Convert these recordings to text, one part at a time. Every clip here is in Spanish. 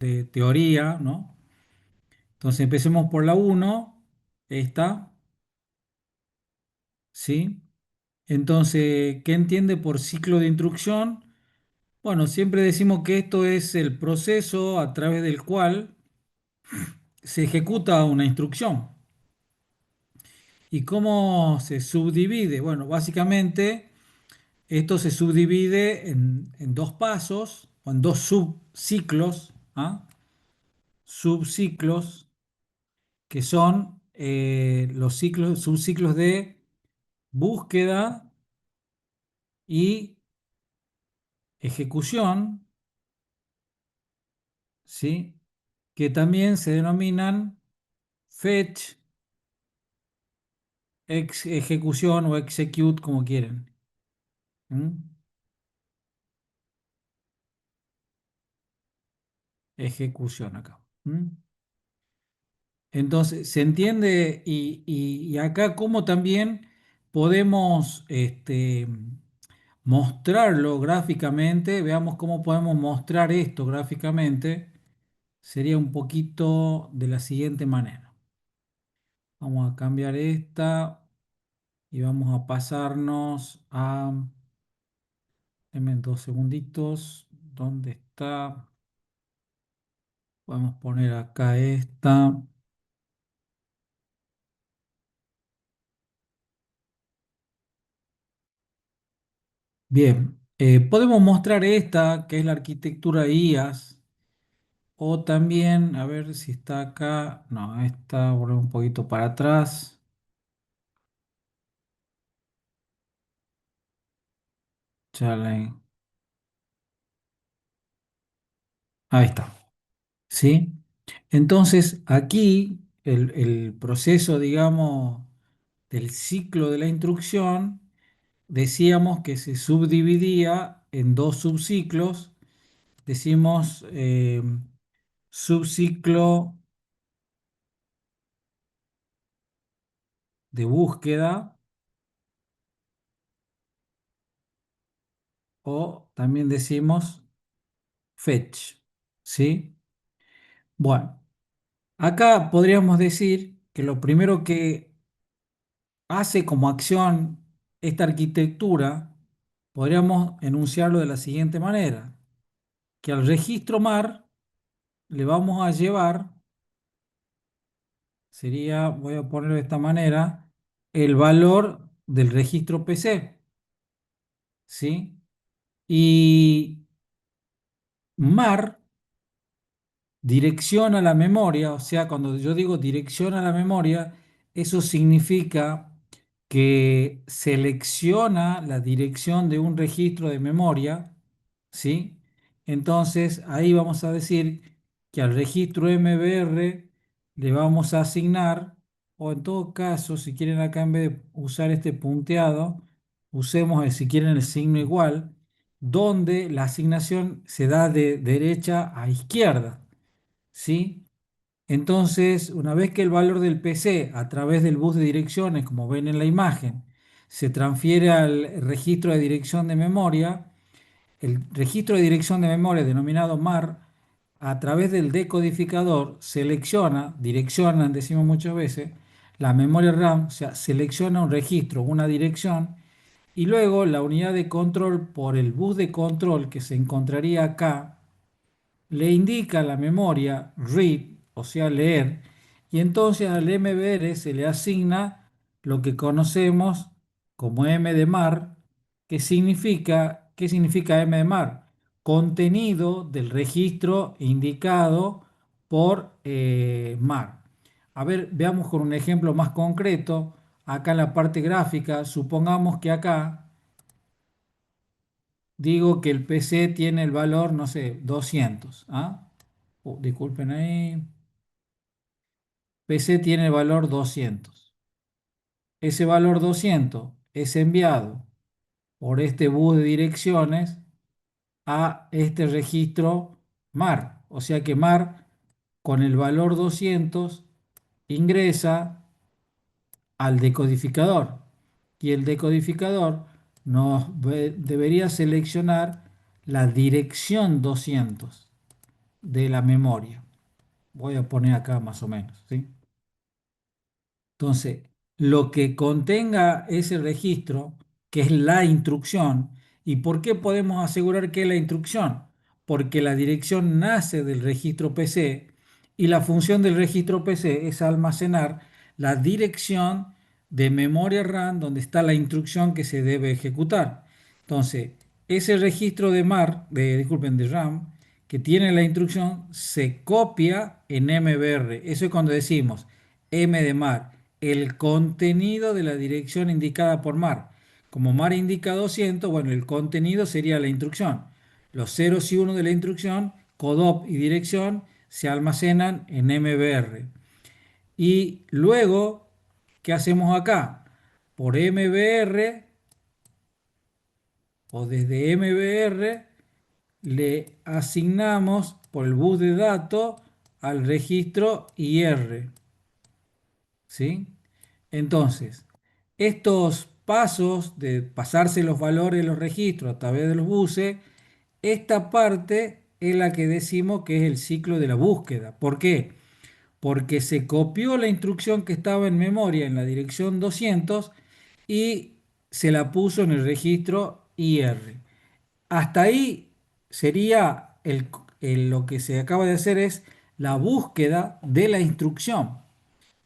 de teoría, ¿no? Entonces empecemos por la uno, esta, ¿sí? Entonces, ¿qué entiende por ciclo de instrucción? Bueno, siempre decimos que esto es el proceso a través del cual se ejecuta una instrucción. ¿Y cómo se subdivide? Bueno, básicamente esto se subdivide en dos pasos o en dos subciclos, ¿ah? Subciclos que son los ciclos, subciclos de búsqueda y ejecución, ¿sí? Que también se denominan fetch, ejecución o execute, como quieren. ¿Mm? Ejecución acá. ¿Mm? Entonces, se entiende y acá cómo también podemos mostrarlo gráficamente. Veamos cómo podemos mostrar esto gráficamente. Sería un poquito de la siguiente manera. Vamos a cambiar esta y vamos a pasarnos a... Denme 2 segunditos. ¿Dónde está? Podemos poner acá esta. Bien, podemos mostrar esta, que es la arquitectura IaaS, o también, a ver si está acá. No, esta, volvemos un poquito para atrás. Chale. Ahí está. ¿Sí? Entonces, aquí el proceso, digamos, del ciclo de la instrucción, decíamos que se subdividía en dos subciclos. Decimos subciclo de búsqueda o también decimos fetch. ¿Sí? Bueno, acá podríamos decir que lo primero que hace como acción esta arquitectura, podríamos enunciarlo de la siguiente manera, que al registro mar le vamos a llevar, sería, voy a ponerlo de esta manera, el valor del registro PC, ¿sí? Y mar dirección a la memoria, o sea, cuando yo digo dirección a la memoria, eso significa que selecciona la dirección de un registro de memoria, ¿sí? Entonces ahí vamos a decir que al registro MBR le vamos a asignar, o en todo caso, si quieren acá en vez de usar este punteado, usemos si quieren el signo igual, donde la asignación se da de derecha a izquierda. ¿Sí? Entonces, una vez que el valor del PC a través del bus de direcciones, como ven en la imagen, se transfiere al registro de dirección de memoria, el registro de dirección de memoria denominado MAR, a través del decodificador selecciona, direccionan, decimos muchas veces, la memoria RAM, o sea, selecciona un registro, una dirección, y luego la unidad de control por el bus de control que se encontraría acá le indica a la memoria read, o sea, leer, y entonces al MBR se le asigna lo que conocemos como M de mar, ¿qué significa M de mar? Contenido del registro indicado por mar. A ver, veamos con un ejemplo más concreto. Acá en la parte gráfica, supongamos que acá digo que el PC tiene el valor, no sé, 200. ¿Ah? Disculpen ahí. PC tiene el valor 200. Ese valor 200 es enviado por este bus de direcciones a este registro MAR. O sea que MAR con el valor 200 ingresa al decodificador y el decodificador debería seleccionar la dirección 200. de la memoria. Voy a poner acá más o menos, ¿sí? Entonces, lo que contenga ese registro, que es la instrucción, ¿y por qué podemos asegurar que es la instrucción? Porque la dirección nace del registro PC y la función del registro PC es almacenar la dirección de memoria RAM donde está la instrucción que se debe ejecutar. Entonces, ese registro de disculpen, de RAM que tiene la instrucción se copia en MBR. Eso es cuando decimos M de mar, el contenido de la dirección indicada por mar. Como mar indica 200, bueno, el contenido sería la instrucción. Los ceros y unos de la instrucción, CODOP y dirección, se almacenan en MBR. Y luego, ¿qué hacemos acá? Por MBR o desde MBR le asignamos por el bus de datos al registro IR. ¿Sí? Entonces, estos pasos de pasarse los valores de los registros a través de los buses, esta parte es la que decimos que es el ciclo de la búsqueda. ¿Por qué? Porque se copió la instrucción que estaba en memoria en la dirección 200 y se la puso en el registro IR. Hasta ahí sería lo que se acaba de hacer es la búsqueda de la instrucción.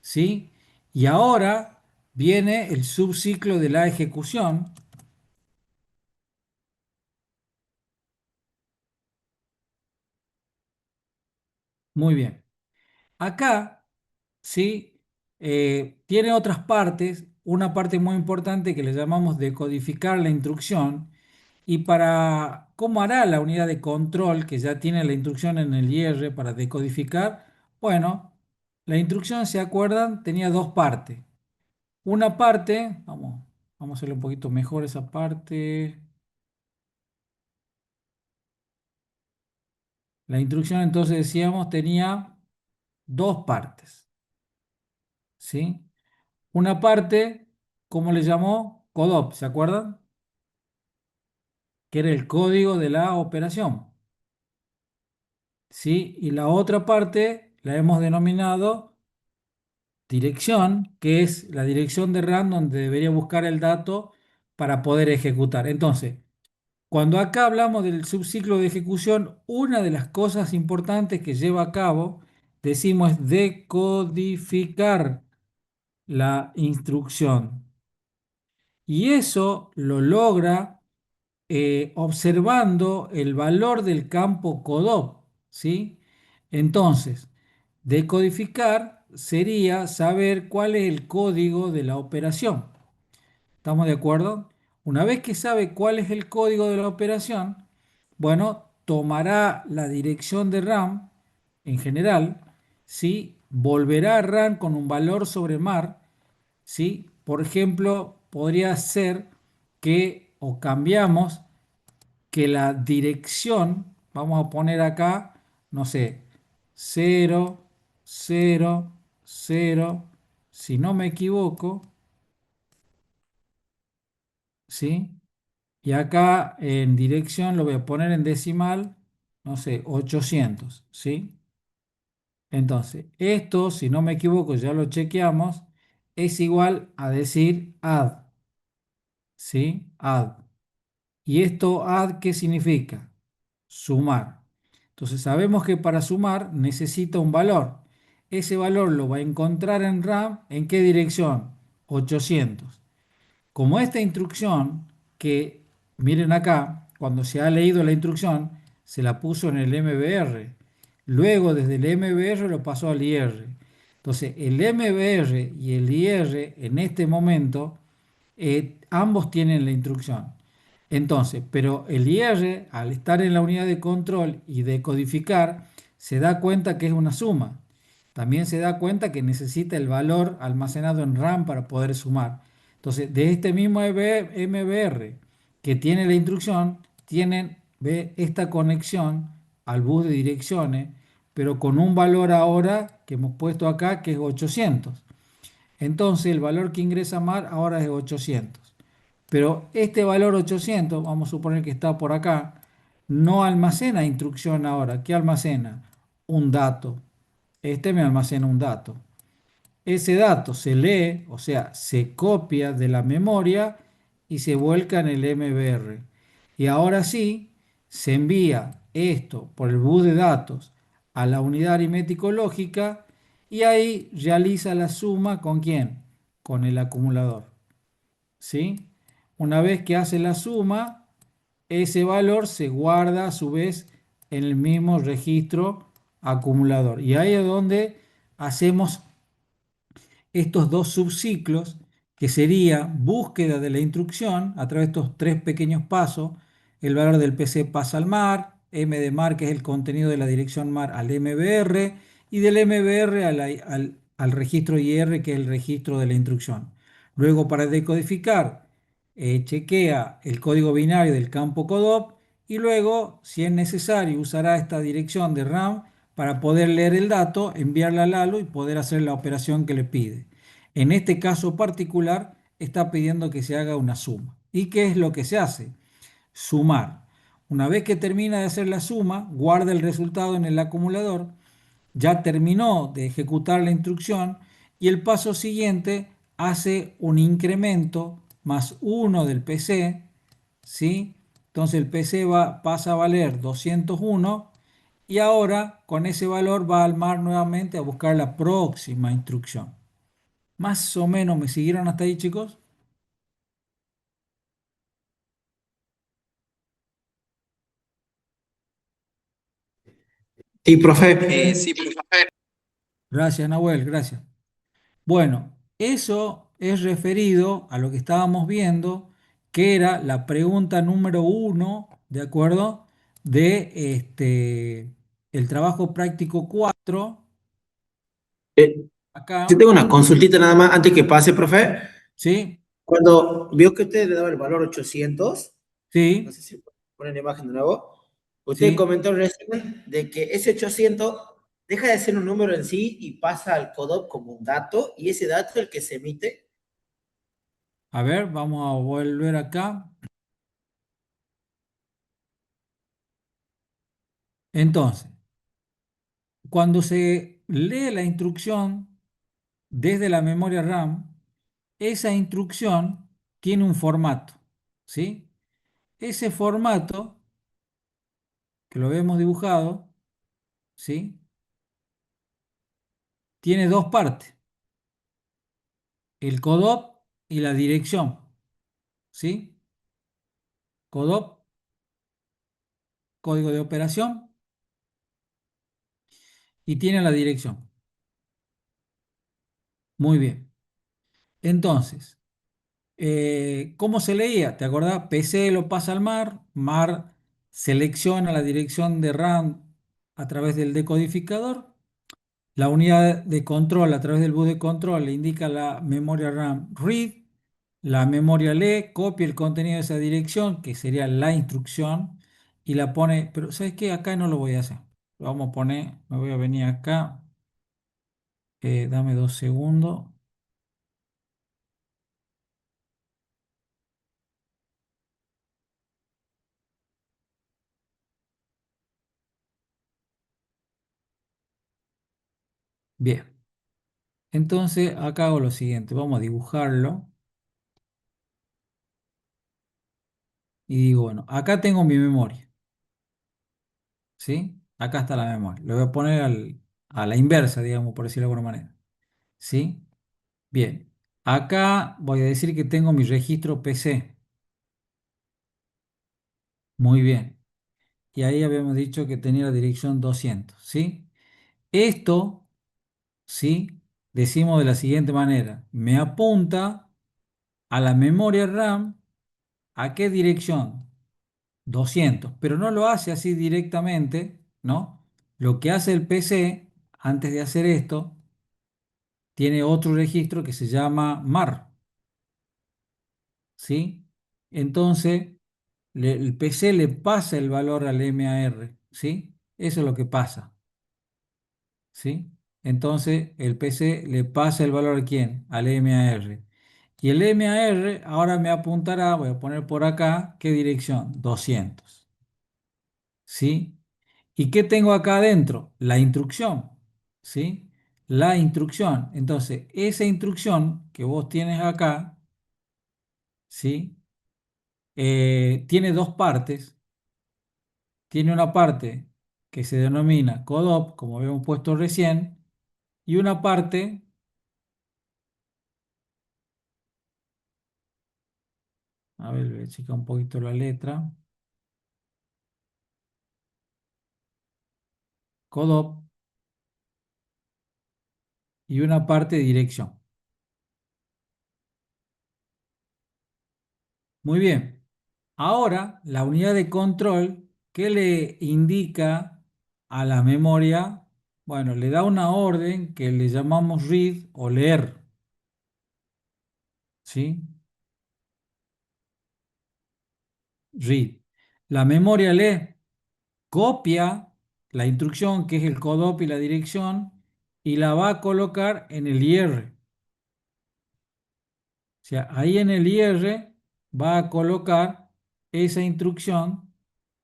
¿Sí? Y ahora viene el subciclo de la ejecución. Muy bien. Acá, ¿sí? Tiene otras partes, una parte muy importante que le llamamos decodificar la instrucción. Y para, ¿cómo hará la unidad de control que ya tiene la instrucción en el IR para decodificar? Bueno, la instrucción, ¿se acuerdan? Tenía dos partes. Una parte, vamos a hacerle un poquito mejor esa parte. La instrucción entonces decíamos tenía dos partes, ¿sí? Una parte, ¿cómo le llamó? CODOP, ¿se acuerdan? Que era el código de la operación, ¿sí? Y la otra parte la hemos denominado dirección, que es la dirección de RAM donde debería buscar el dato para poder ejecutar. Entonces, cuando acá hablamos del subciclo de ejecución, una de las cosas importantes que lleva a cabo, decimos, es decodificar la instrucción. Y eso lo logra observando el valor del campo CODOP, ¿sí? Entonces, decodificar sería saber cuál es el código de la operación. ¿Estamos de acuerdo? Una vez que sabe cuál es el código de la operación, bueno, tomará la dirección de RAM en general, ¿sí? Volverá a RAM con un valor sobre mar, ¿sí? Por ejemplo, podría ser que o cambiamos que la dirección, vamos a poner acá, no sé, 0, 0, 0, si no me equivoco, ¿sí? Y acá en dirección lo voy a poner en decimal, no sé, 800, ¿sí? Entonces, esto, si no me equivoco, ya lo chequeamos, es igual a decir add, ¿sí? Add. ¿Y esto add qué significa? Sumar. Entonces sabemos que para sumar necesita un valor. Ese valor lo va a encontrar en RAM, ¿en qué dirección? 800. Como esta instrucción, que miren acá, cuando se ha leído la instrucción, se la puso en el MBR. Luego desde el MBR lo pasó al IR. Entonces el MBR y el IR en este momento ambos tienen la instrucción. Entonces, pero el IR, al estar en la unidad de control y decodificar, se da cuenta que es una suma. También se da cuenta que necesita el valor almacenado en RAM para poder sumar. Entonces, de este mismo MBR que tiene la instrucción, tienen, ve, esta conexión al bus de direcciones, pero con un valor ahora que hemos puesto acá que es 800. Entonces, el valor que ingresa MAR ahora es 800. Pero este valor 800, vamos a suponer que está por acá, no almacena instrucción ahora. ¿Qué almacena? Un dato. Este me almacena un dato. Ese dato se lee, o sea, se copia de la memoria y se vuelca en el MBR. Y ahora sí, se envía esto por el bus de datos a la unidad aritmético lógica y ahí realiza la suma ¿con quién? Con el acumulador. ¿Sí? Una vez que hace la suma, ese valor se guarda a su vez en el mismo registro acumulador. Y ahí es donde hacemos estos dos subciclos, que sería búsqueda de la instrucción a través de estos tres pequeños pasos. El valor del PC pasa al mar, M de mar, que es el contenido de la dirección mar, al MBR, y del MBR al registro IR, que es el registro de la instrucción. Luego, para decodificar, chequea el código binario del campo CODOP y luego, si es necesario, usará esta dirección de RAM para poder leer el dato, enviarla al ALU y poder hacer la operación que le pide. En este caso particular, está pidiendo que se haga una suma. ¿Y qué es lo que se hace? Sumar. Una vez que termina de hacer la suma, guarda el resultado en el acumulador, ya terminó de ejecutar la instrucción y el paso siguiente hace un incremento más uno del PC, ¿sí? Entonces el PC pasa a valer 201 y ahora con ese valor va al mar nuevamente a buscar la próxima instrucción. Más o menos, ¿me siguieron hasta ahí, chicos? Sí, profe. Gracias, Nahuel, gracias. Bueno, eso es referido a lo que estábamos viendo, que era la pregunta número uno, ¿de acuerdo? De el trabajo práctico 4 Eh, yo acá, tengo una consultita nada más antes que pase, profe. ¿sí? Cuando vio que usted le daba el valor 800, no Sí, sé si ponen la imagen de nuevo, usted sí. comentó recién de que ese 800 deja de ser un número en sí y pasa al CODOP como un dato, y ese dato es el que se emite. A ver, vamos a volver acá. Entonces, cuando se lee la instrucción desde la memoria RAM, esa instrucción tiene un formato, ¿sí? Ese formato, que lo vemos dibujado, ¿sí? Tiene dos partes, el CODOP y la dirección, ¿sí? CODOP, código de operación, y tiene la dirección. Muy bien. Entonces, ¿cómo se leía? ¿Te acordás? PC lo pasa al mar, mar selecciona la dirección de RAM a través del decodificador. La unidad de control a través del bus de control le indica la memoria RAM read, la memoria lee, copia el contenido de esa dirección, que sería la instrucción, y la pone, pero ¿sabes qué? Acá no lo voy a hacer. Lo vamos a poner, me voy a venir acá, dame 2 segundos. Bien, entonces acá hago lo siguiente, vamos a dibujarlo y digo, bueno, acá tengo mi memoria, ¿sí? Acá está la memoria. Lo voy a poner a la inversa, digamos, por decirlo de alguna manera, ¿sí? Bien, acá voy a decir que tengo mi registro PC. Muy bien. Y ahí habíamos dicho que tenía la dirección 200, ¿sí? Esto, ¿sí? Decimos de la siguiente manera. Me apunta a la memoria RAM. ¿A qué dirección? 200. Pero no lo hace así directamente, ¿no? Lo que hace el PC, antes de hacer esto, tiene otro registro que se llama MAR, ¿sí? Entonces, el PC le pasa el valor al MAR, ¿sí? Eso es lo que pasa, ¿sí? Entonces, el PC le pasa el valor ¿a quién? Al MAR. Y el MAR ahora me apuntará, voy a poner por acá, ¿qué dirección? 200. ¿sí? ¿Y qué tengo acá adentro? La instrucción, ¿sí? La instrucción. Entonces, esa instrucción que vos tienes acá, ¿sí? Tiene dos partes. Tiene una parte que se denomina CODOP, como habíamos puesto recién, y una parte, a ver, voy a checar un poquito la letra, CODOP, y una parte de dirección. Muy bien. Ahora, la unidad de control, ¿qué le indica a la memoria? Bueno, le da una orden que le llamamos read o leer, ¿sí? Read. La memoria lee, copia la instrucción, que es el CODOP y la dirección, y la va a colocar en el IR. O sea, ahí en el IR va a colocar esa instrucción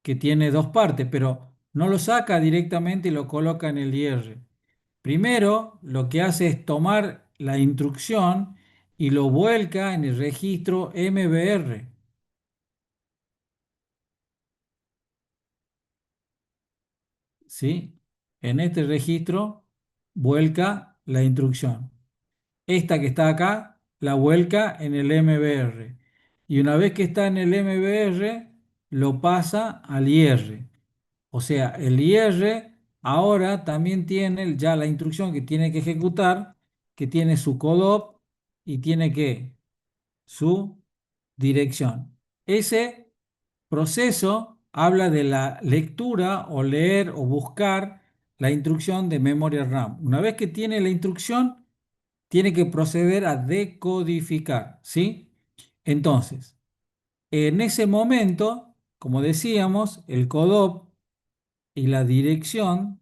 que tiene dos partes, pero no lo saca directamente y lo coloca en el IR. Primero, lo que hace es tomar la instrucción y lo vuelca en el registro MBR, ¿sí? En este registro vuelca la instrucción. Esta que está acá la vuelca en el MBR. Y una vez que está en el MBR, lo pasa al IR. O sea, el IR ahora también tiene ya la instrucción que tiene que ejecutar, que tiene su CODOP y tiene que su dirección. Ese proceso habla de la lectura o leer o buscar la instrucción de memoria RAM. Una vez que tiene la instrucción, tiene que proceder a decodificar, ¿sí? Entonces, en ese momento, como decíamos, el CODOP y la dirección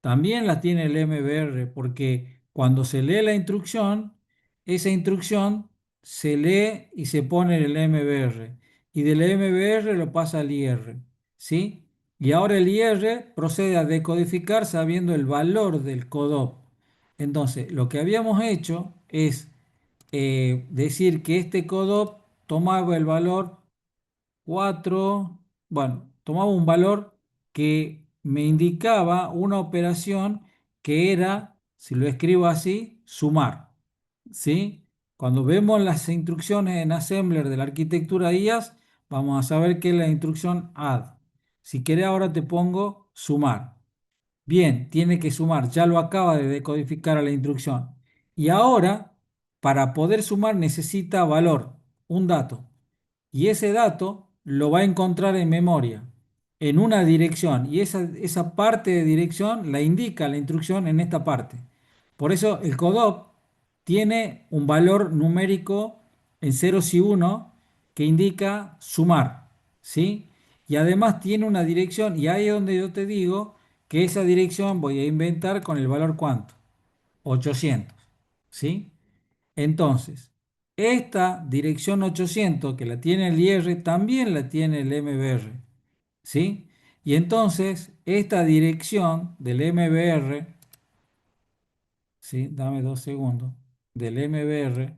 también las tiene el MBR, porque cuando se lee la instrucción, esa instrucción se lee y se pone en el MBR, y del MBR lo pasa al IR, ¿sí? Y ahora el IR procede a decodificar sabiendo el valor del CODOP. Entonces, lo que habíamos hecho es decir que este CODOP tomaba el valor 4, bueno, tomaba un valor que me indicaba una operación que era, si lo escribo así, sumar, ¿sí? Cuando vemos las instrucciones en Assembler de la arquitectura IaaS, vamos a saber que es la instrucción add. Si querés ahora te pongo sumar. Bien, tiene que sumar, ya lo acaba de decodificar a la instrucción. Y ahora, para poder sumar necesita valor, un dato. Y ese dato lo va a encontrar en memoria, en una dirección. Y esa parte de dirección la indica la instrucción en esta parte. Por eso el CODOP tiene un valor numérico en ceros y uno que indica sumar, ¿sí? Y además tiene una dirección, y ahí es donde yo te digo que esa dirección voy a inventar con el valor cuánto, 800, ¿sí? Entonces, esta dirección 800 que la tiene el IR también la tiene el MBR, ¿sí? Y entonces, esta dirección del MBR, ¿sí? Dame 2 segundos, del MBR,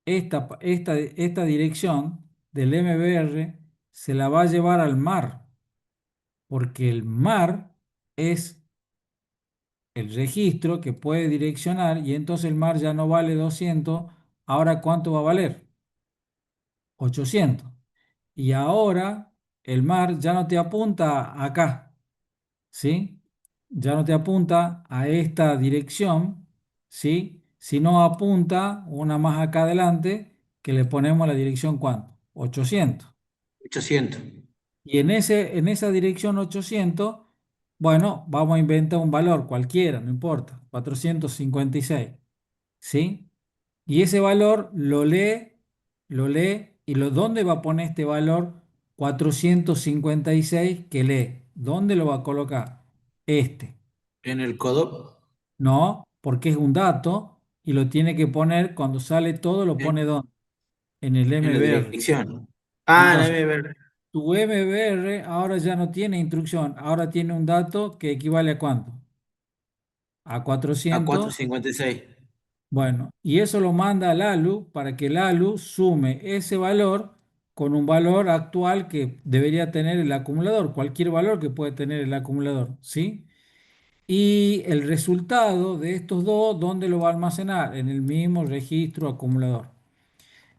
esta dirección del MBR se la va a llevar al mar, porque el mar es el registro que puede direccionar, y entonces el mar ya no vale 200. Ahora ¿cuánto va a valer? 800. Y ahora el mar ya no te apunta acá, ¿sí? Ya no te apunta a esta dirección, ¿sí? Sino apunta una más acá adelante, que le ponemos la dirección ¿cuánto? 800. 800. Y en esa dirección 800, bueno, vamos a inventar un valor cualquiera, no importa, 456, ¿sí? Y ese valor lo lee y ¿dónde va a poner este valor 456 que lee? ¿Dónde lo va a colocar? Este. En el CODOP, No, porque es un dato y lo tiene que poner cuando sale todo, lo pone en, ¿dónde? En el en la MBR. dirección. Ah, Entonces, déjame ver. tu MBR ahora ya no tiene instrucción, ahora tiene un dato que equivale a cuánto? A A 400. 456. Bueno, y eso lo manda al ALU para que el ALU sume ese valor con un valor actual que debería tener el acumulador, cualquier valor que puede tener el acumulador, ¿sí? Y el resultado de estos dos, ¿dónde lo va a almacenar? En el mismo registro acumulador.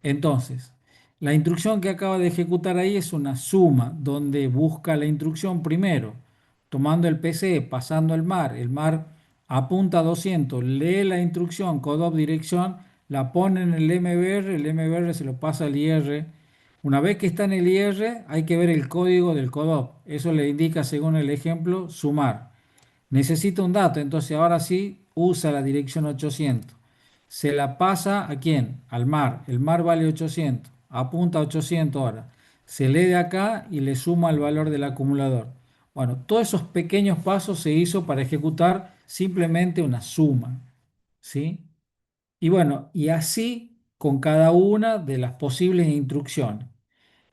Entonces, la instrucción que acaba de ejecutar ahí es una suma, donde busca la instrucción primero, tomando el PC, pasando el mar apunta a 200, lee la instrucción, CODOP dirección, la pone en el MBR se lo pasa al IR. Una vez que está en el IR, hay que ver el código del CODOP. Eso le indica, según el ejemplo, sumar. Necesita un dato, entonces ahora sí usa la dirección 800. Se la pasa ¿a quién? Al mar. El mar vale 800. Apunta a 800 ahora. Se lee de acá y le suma el valor del acumulador. Bueno, todos esos pequeños pasos se hizo para ejecutar simplemente una suma, ¿sí? Y bueno, y así con cada una de las posibles instrucciones.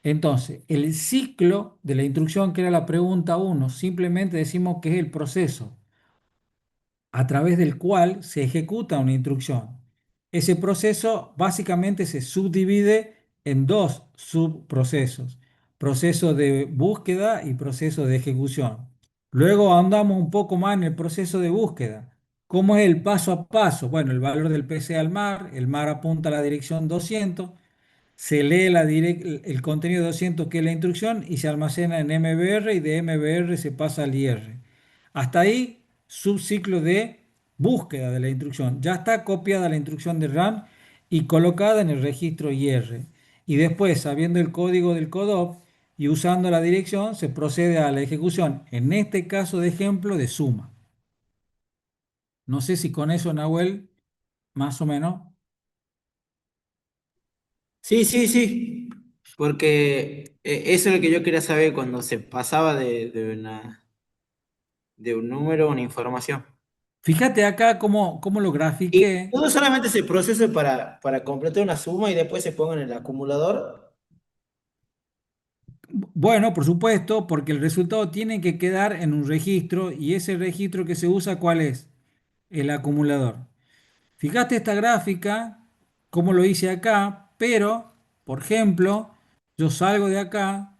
Entonces, el ciclo de la instrucción, que era la pregunta uno, simplemente decimos que es el proceso a través del cual se ejecuta una instrucción. Ese proceso básicamente se subdivide en dos subprocesos, proceso de búsqueda y proceso de ejecución. Luego andamos un poco más en el proceso de búsqueda. ¿Cómo es el paso a paso? Bueno, el valor del PC al mar, el mar apunta a la dirección 200, se lee el contenido 200 que es la instrucción y se almacena en MBR y de MBR se pasa al IR. Hasta ahí, subciclo de búsqueda de la instrucción. Ya está copiada la instrucción de RAM y colocada en el registro IR. Y después, sabiendo el código del CODOP y usando la dirección, se procede a la ejecución, en este caso de ejemplo, de suma. No sé si con eso, Nahuel, más o menos. Sí, sí, sí. Porque eso es lo que yo quería saber cuando se pasaba de un número a una información. Fíjate acá cómo lo Y grafiqué. todo solamente se procesa para completar una suma y después se ponga en el acumulador. Bueno, por supuesto, porque el resultado tiene que quedar en un registro y ese registro que se usa, ¿cuál es? El acumulador. Fíjate esta gráfica, cómo lo hice acá, pero, por ejemplo, yo salgo de acá,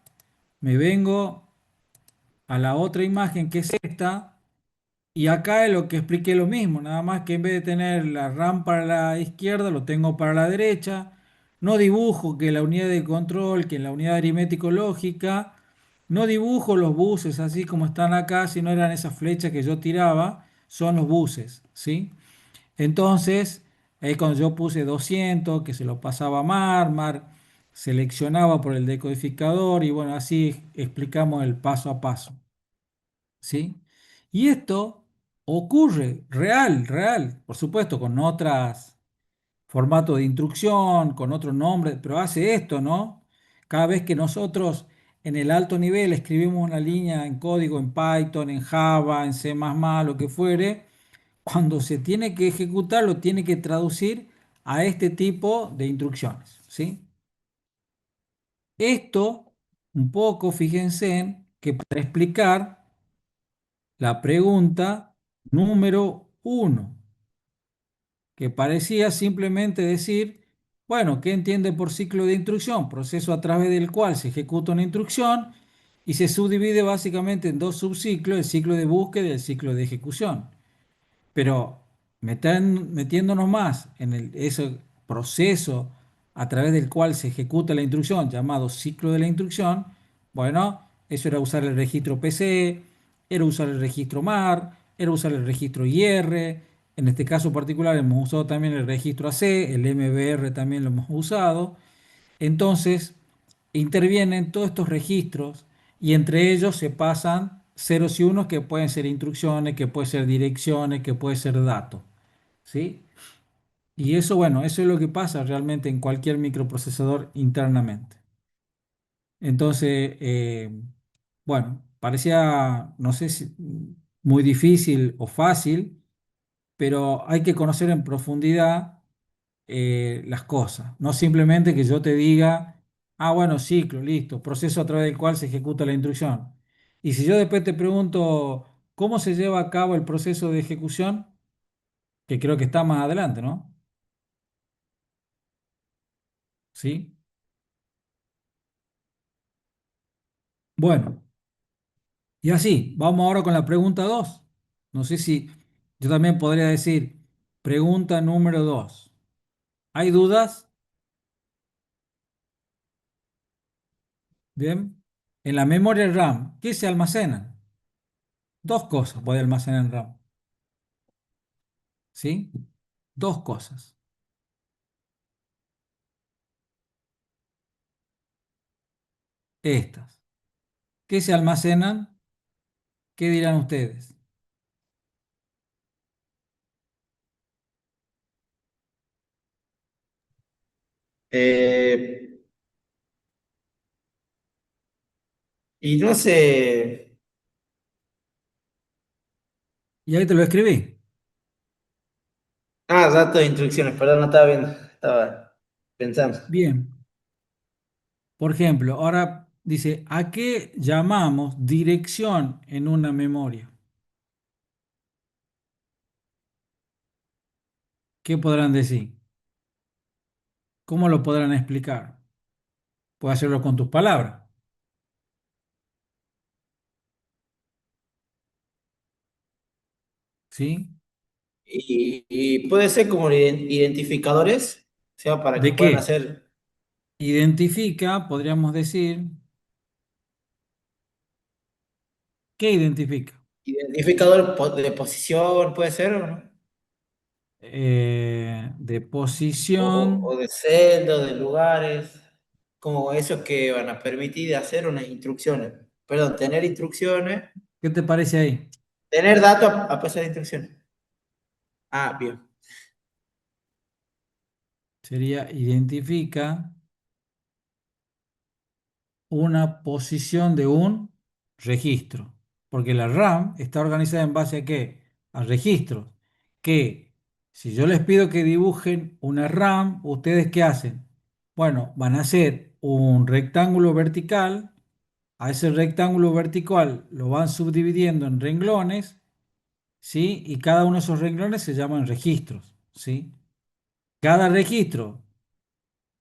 me vengo a la otra imagen que es esta, y acá es lo que expliqué lo mismo, nada más que en vez de tener la RAM para la izquierda, lo tengo para la derecha. No dibujo que la unidad de control, que la unidad aritmético-lógica, no dibujo los buses así como están acá, si no eran esas flechas que yo tiraba, son los buses, ¿sí? Entonces, ahí cuando yo puse 200, que se lo pasaba a Mar seleccionaba por el decodificador y bueno, así explicamos el paso a paso. ¿Sí? Y esto ocurre real, por supuesto, con otros formatos de instrucción, con otros nombres, pero hace esto, ¿no? Cada vez que nosotros en el alto nivel escribimos una línea en código en Python, en Java, en C++, lo que fuere, cuando se tiene que ejecutar, lo tiene que traducir a este tipo de instrucciones, ¿sí? Esto, un poco, fíjense, que para explicar la pregunta número uno, que parecía simplemente decir, bueno, ¿qué entiende por ciclo de instrucción? Proceso a través del cual se ejecuta una instrucción y se subdivide básicamente en dos subciclos, el ciclo de búsqueda y el ciclo de ejecución. Pero metiéndonos más en ese proceso a través del cual se ejecuta la instrucción, llamado ciclo de la instrucción, bueno, eso era usar el registro PC, era usar el registro MAR, era usar el registro IR. En este caso particular hemos usado también el registro AC, el MBR también lo hemos usado. Entonces, intervienen todos estos registros y entre ellos se pasan ceros y unos que pueden ser instrucciones, que pueden ser direcciones, que pueden ser datos, ¿sí? Y eso, bueno, eso es lo que pasa realmente en cualquier microprocesador internamente. Entonces, bueno, parecía, no sé si muy difícil o fácil, pero hay que conocer en profundidad las cosas. No simplemente que yo te diga, Ah, bueno, ciclo, listo. Proceso a través del cual se ejecuta la instrucción. Y si yo después te pregunto cómo se lleva a cabo el proceso de ejecución, que creo que está más adelante, ¿no? ¿Sí? Bueno, y así, vamos ahora con la pregunta 2. No sé si yo también podría decir pregunta número 2. ¿Hay dudas? Bien. En la memoria RAM, ¿qué se almacena? Dos cosas puede almacenar en RAM. ¿Sí? Dos cosas. Estas. ¿Qué se almacenan? ¿Qué dirán ustedes? Eh, y no sé. Y ahí te lo escribí. Ah, datos de instrucciones, perdón, no estaba viendo, estaba pensando. Bien. Por ejemplo, ahora dice, ¿a qué llamamos dirección en una memoria? ¿Qué podrán decir? ¿Cómo lo podrán explicar? Puedes hacerlo con tus palabras. ¿Sí? Y puede ser como identificadores, o sea, para que ¿De puedan qué? hacer Identifica, podríamos decir, ¿qué identifica? identificador de posición, puede ser, ¿o no? De posición. O de celdas, de lugares, como esos que van a permitir hacer unas instrucciones. Perdón, tener instrucciones, ¿Qué te parece ahí? tener datos a pasar de instrucciones. Ah, bien. Sería identifica una posición de un registro, porque la RAM está organizada en base a qué? A registros, que si yo les pido que dibujen una RAM, ¿ustedes qué hacen? Bueno, van a hacer un rectángulo vertical, a ese rectángulo vertical lo van subdividiendo en renglones, ¿sí? Y cada uno de esos renglones se llaman registros, ¿sí? Cada registro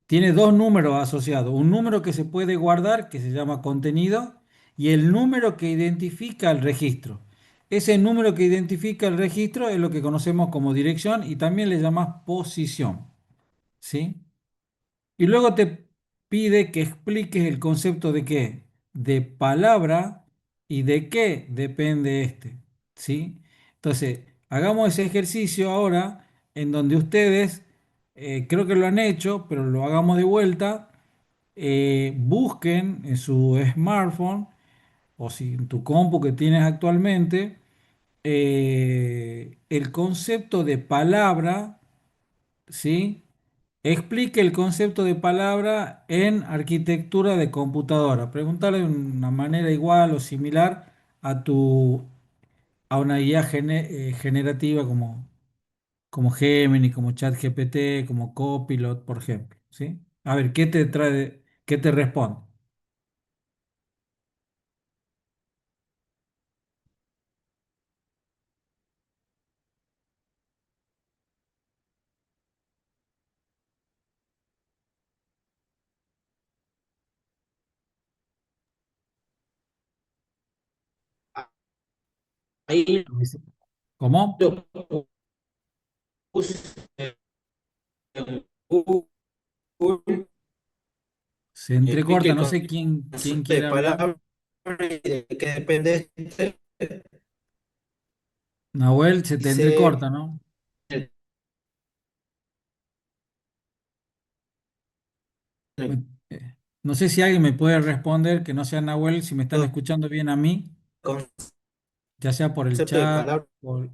tiene dos números asociados, un número que se puede guardar, que se llama contenido, y el número que identifica el registro. Ese número que identifica el registro es lo que conocemos como dirección y también le llamas posición, ¿sí? Y luego te pide que expliques el concepto de qué, de palabra y de qué depende este, ¿sí? Entonces, hagamos ese ejercicio ahora en donde ustedes, creo que lo han hecho, pero lo hagamos de vuelta, busquen en su smartphone o si en tu compu que tienes actualmente, el concepto de palabra, ¿sí? Explique el concepto de palabra en arquitectura de computadora. Preguntarle de una manera igual o similar a a una IA generativa como Gemini, como ChatGPT, como Copilot, por ejemplo, ¿sí? A ver, ¿qué te trae, qué te responde? Ahí Dice, ¿cómo? lo puse en Google, Se entrecorta, explique no con sé quién concepto de quiere hablar. palabra y de qué depende. Nahuel, se te Dice, entrecorta, ¿no? Me- no sé si alguien me puede responder que no sea Nahuel, si me están el escuchando bien a mí, ya sea por el concepto de chat palabra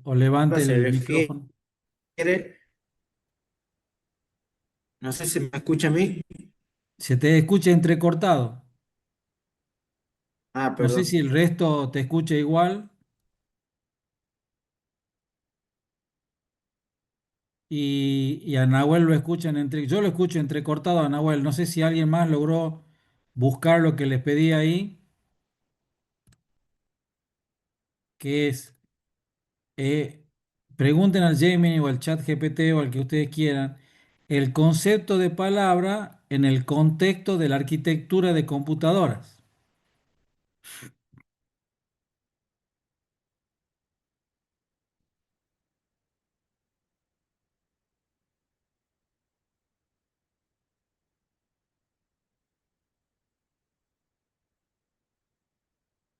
o levante se el refiere, micrófono. no sé si me escucha a mí. Se te escucha entrecortado. Ah, No sé si perdón. el resto te escucha igual y a Nahuel lo escuchan entre... Yo lo escucho entrecortado a Nahuel. No sé si alguien más logró buscar lo que les pedí ahí, que es, eh, pregunten al Gemini o al chat GPT o al que ustedes quieran, el concepto de palabra en el contexto de la arquitectura de computadoras.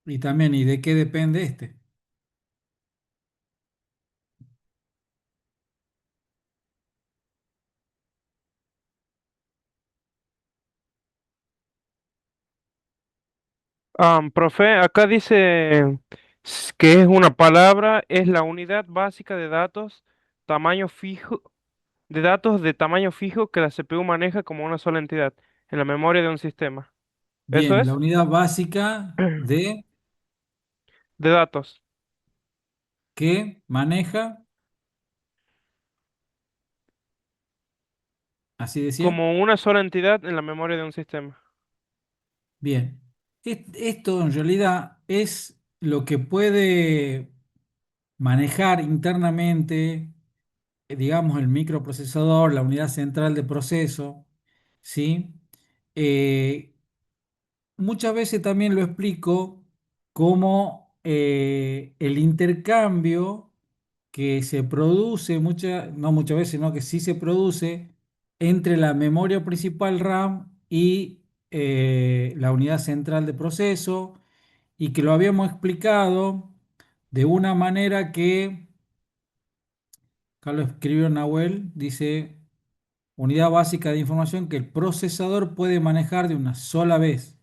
Y también, ¿y de qué depende este? Profe, acá dice que es una palabra, es la unidad básica de datos, tamaño fijo, de datos de tamaño fijo que la CPU maneja como una sola entidad en la memoria de un sistema. ¿Eso Bien, la es? unidad básica de De datos, que maneja, así decía. como una sola entidad en la memoria de un sistema. Bien, esto en realidad es lo que puede manejar internamente, digamos, el microprocesador, la unidad central de proceso, ¿sí? Eh, Muchas veces también lo explico como el intercambio que se produce, no muchas veces, no, que sí se produce entre la memoria principal RAM y la unidad central de proceso, y que lo habíamos explicado de una manera que, acá lo escribió Nahuel, dice, unidad básica de información que el procesador puede manejar de una sola vez.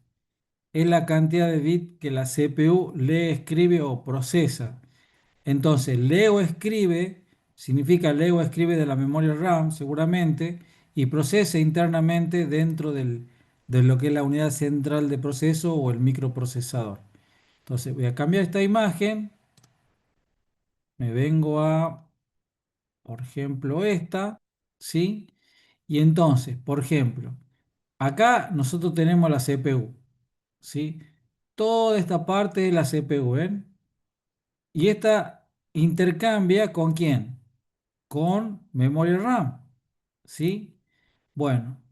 Es la cantidad de bits que la CPU lee, escribe o procesa. Entonces, lee o escribe significa lee o escribe de la memoria RAM, seguramente, y procesa internamente dentro de lo que es la unidad central de proceso o el microprocesador. Entonces, voy a cambiar esta imagen, me vengo a, por ejemplo, esta, ¿sí? Y entonces, por ejemplo, acá nosotros tenemos la CPU, ¿sí? Toda esta parte de la CPU, ¿ven? Y esta intercambia ¿con quién? Con memoria RAM, ¿sí? Bueno,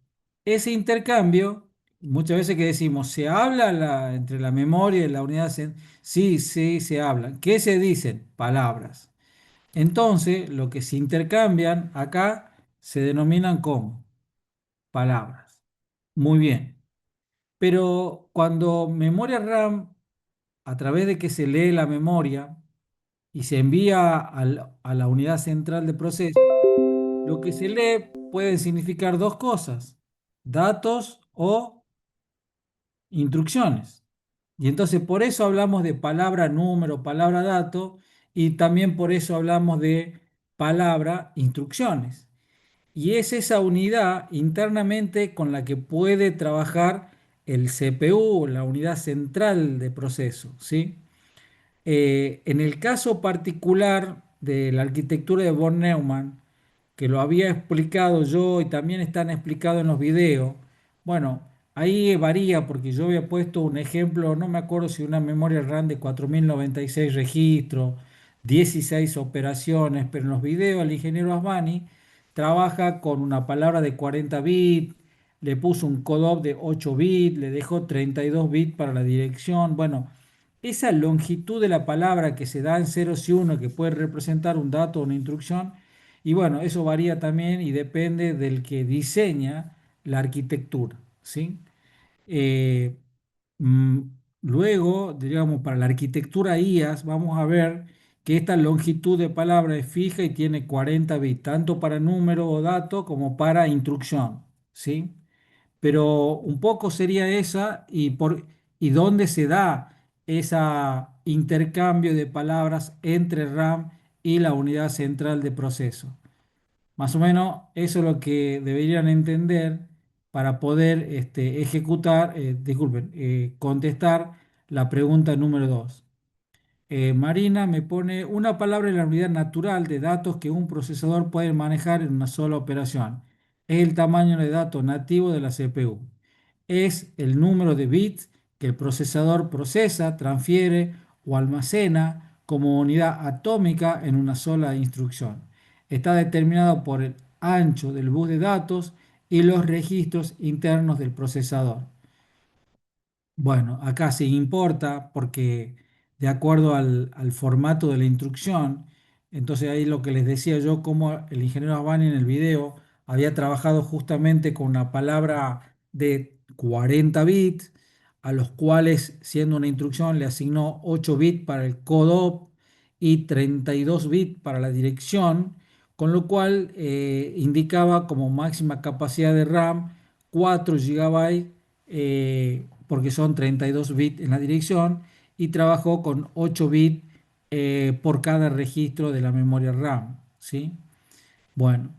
ese intercambio, muchas veces que decimos, ¿se habla entre la memoria y la unidad? Sí, sí, se hablan. ¿Qué se dicen? Palabras. Entonces, lo que se intercambian acá se denominan como palabras. Muy bien. Pero cuando memoria RAM, a través de que se lee la memoria y se envía a la unidad central de proceso, lo que se lee puede significar dos cosas, datos o instrucciones. Y entonces por eso hablamos de palabra número, palabra dato, y también por eso hablamos de palabra instrucciones. Y es esa unidad internamente con la que puede trabajar el CPU, la unidad central de proceso, ¿sí? En el caso particular de la arquitectura de von Neumann, que lo había explicado yo y también están explicados en los videos, bueno, ahí varía porque yo había puesto un ejemplo, no me acuerdo si una memoria RAM de 4096 registros, 16 operaciones, pero en los videos el ingeniero Asbani trabaja con una palabra de 40 bits, le puso un CODOP de 8 bits, le dejó 32 bits para la dirección, bueno. Esa longitud de la palabra que se da en ceros y uno, que puede representar un dato o una instrucción, y bueno, eso varía también y depende del que diseña la arquitectura, ¿sí? Eh, mm, Luego, digamos, para la arquitectura IaaS, vamos a ver que esta longitud de palabra es fija y tiene 40 bits, tanto para número o dato como para instrucción, ¿sí? Pero un poco sería esa y dónde se da ese intercambio de palabras entre RAM y la unidad central de proceso. Más o menos eso es lo que deberían entender para poder ejecutar, disculpen, contestar la pregunta número 2. Marina me pone una palabra en la unidad natural de datos que un procesador puede manejar en una sola operación. Es el tamaño de datos nativo de la CPU. es el número de bits que el procesador procesa, transfiere o almacena como unidad atómica en una sola instrucción. Está determinado por el ancho del bus de datos y los registros internos del procesador. Bueno, acá sí importa porque de acuerdo al formato de la instrucción, entonces ahí lo que les decía yo, como el ingeniero Abani en el video había trabajado justamente con una palabra de 40 bits, a los cuales siendo una instrucción le asignó 8 bits para el CODOP y 32 bits para la dirección, con lo cual indicaba como máxima capacidad de RAM 4 gigabytes porque son 32 bits en la dirección y trabajó con 8 bits por cada registro de la memoria RAM, ¿sí? Bueno,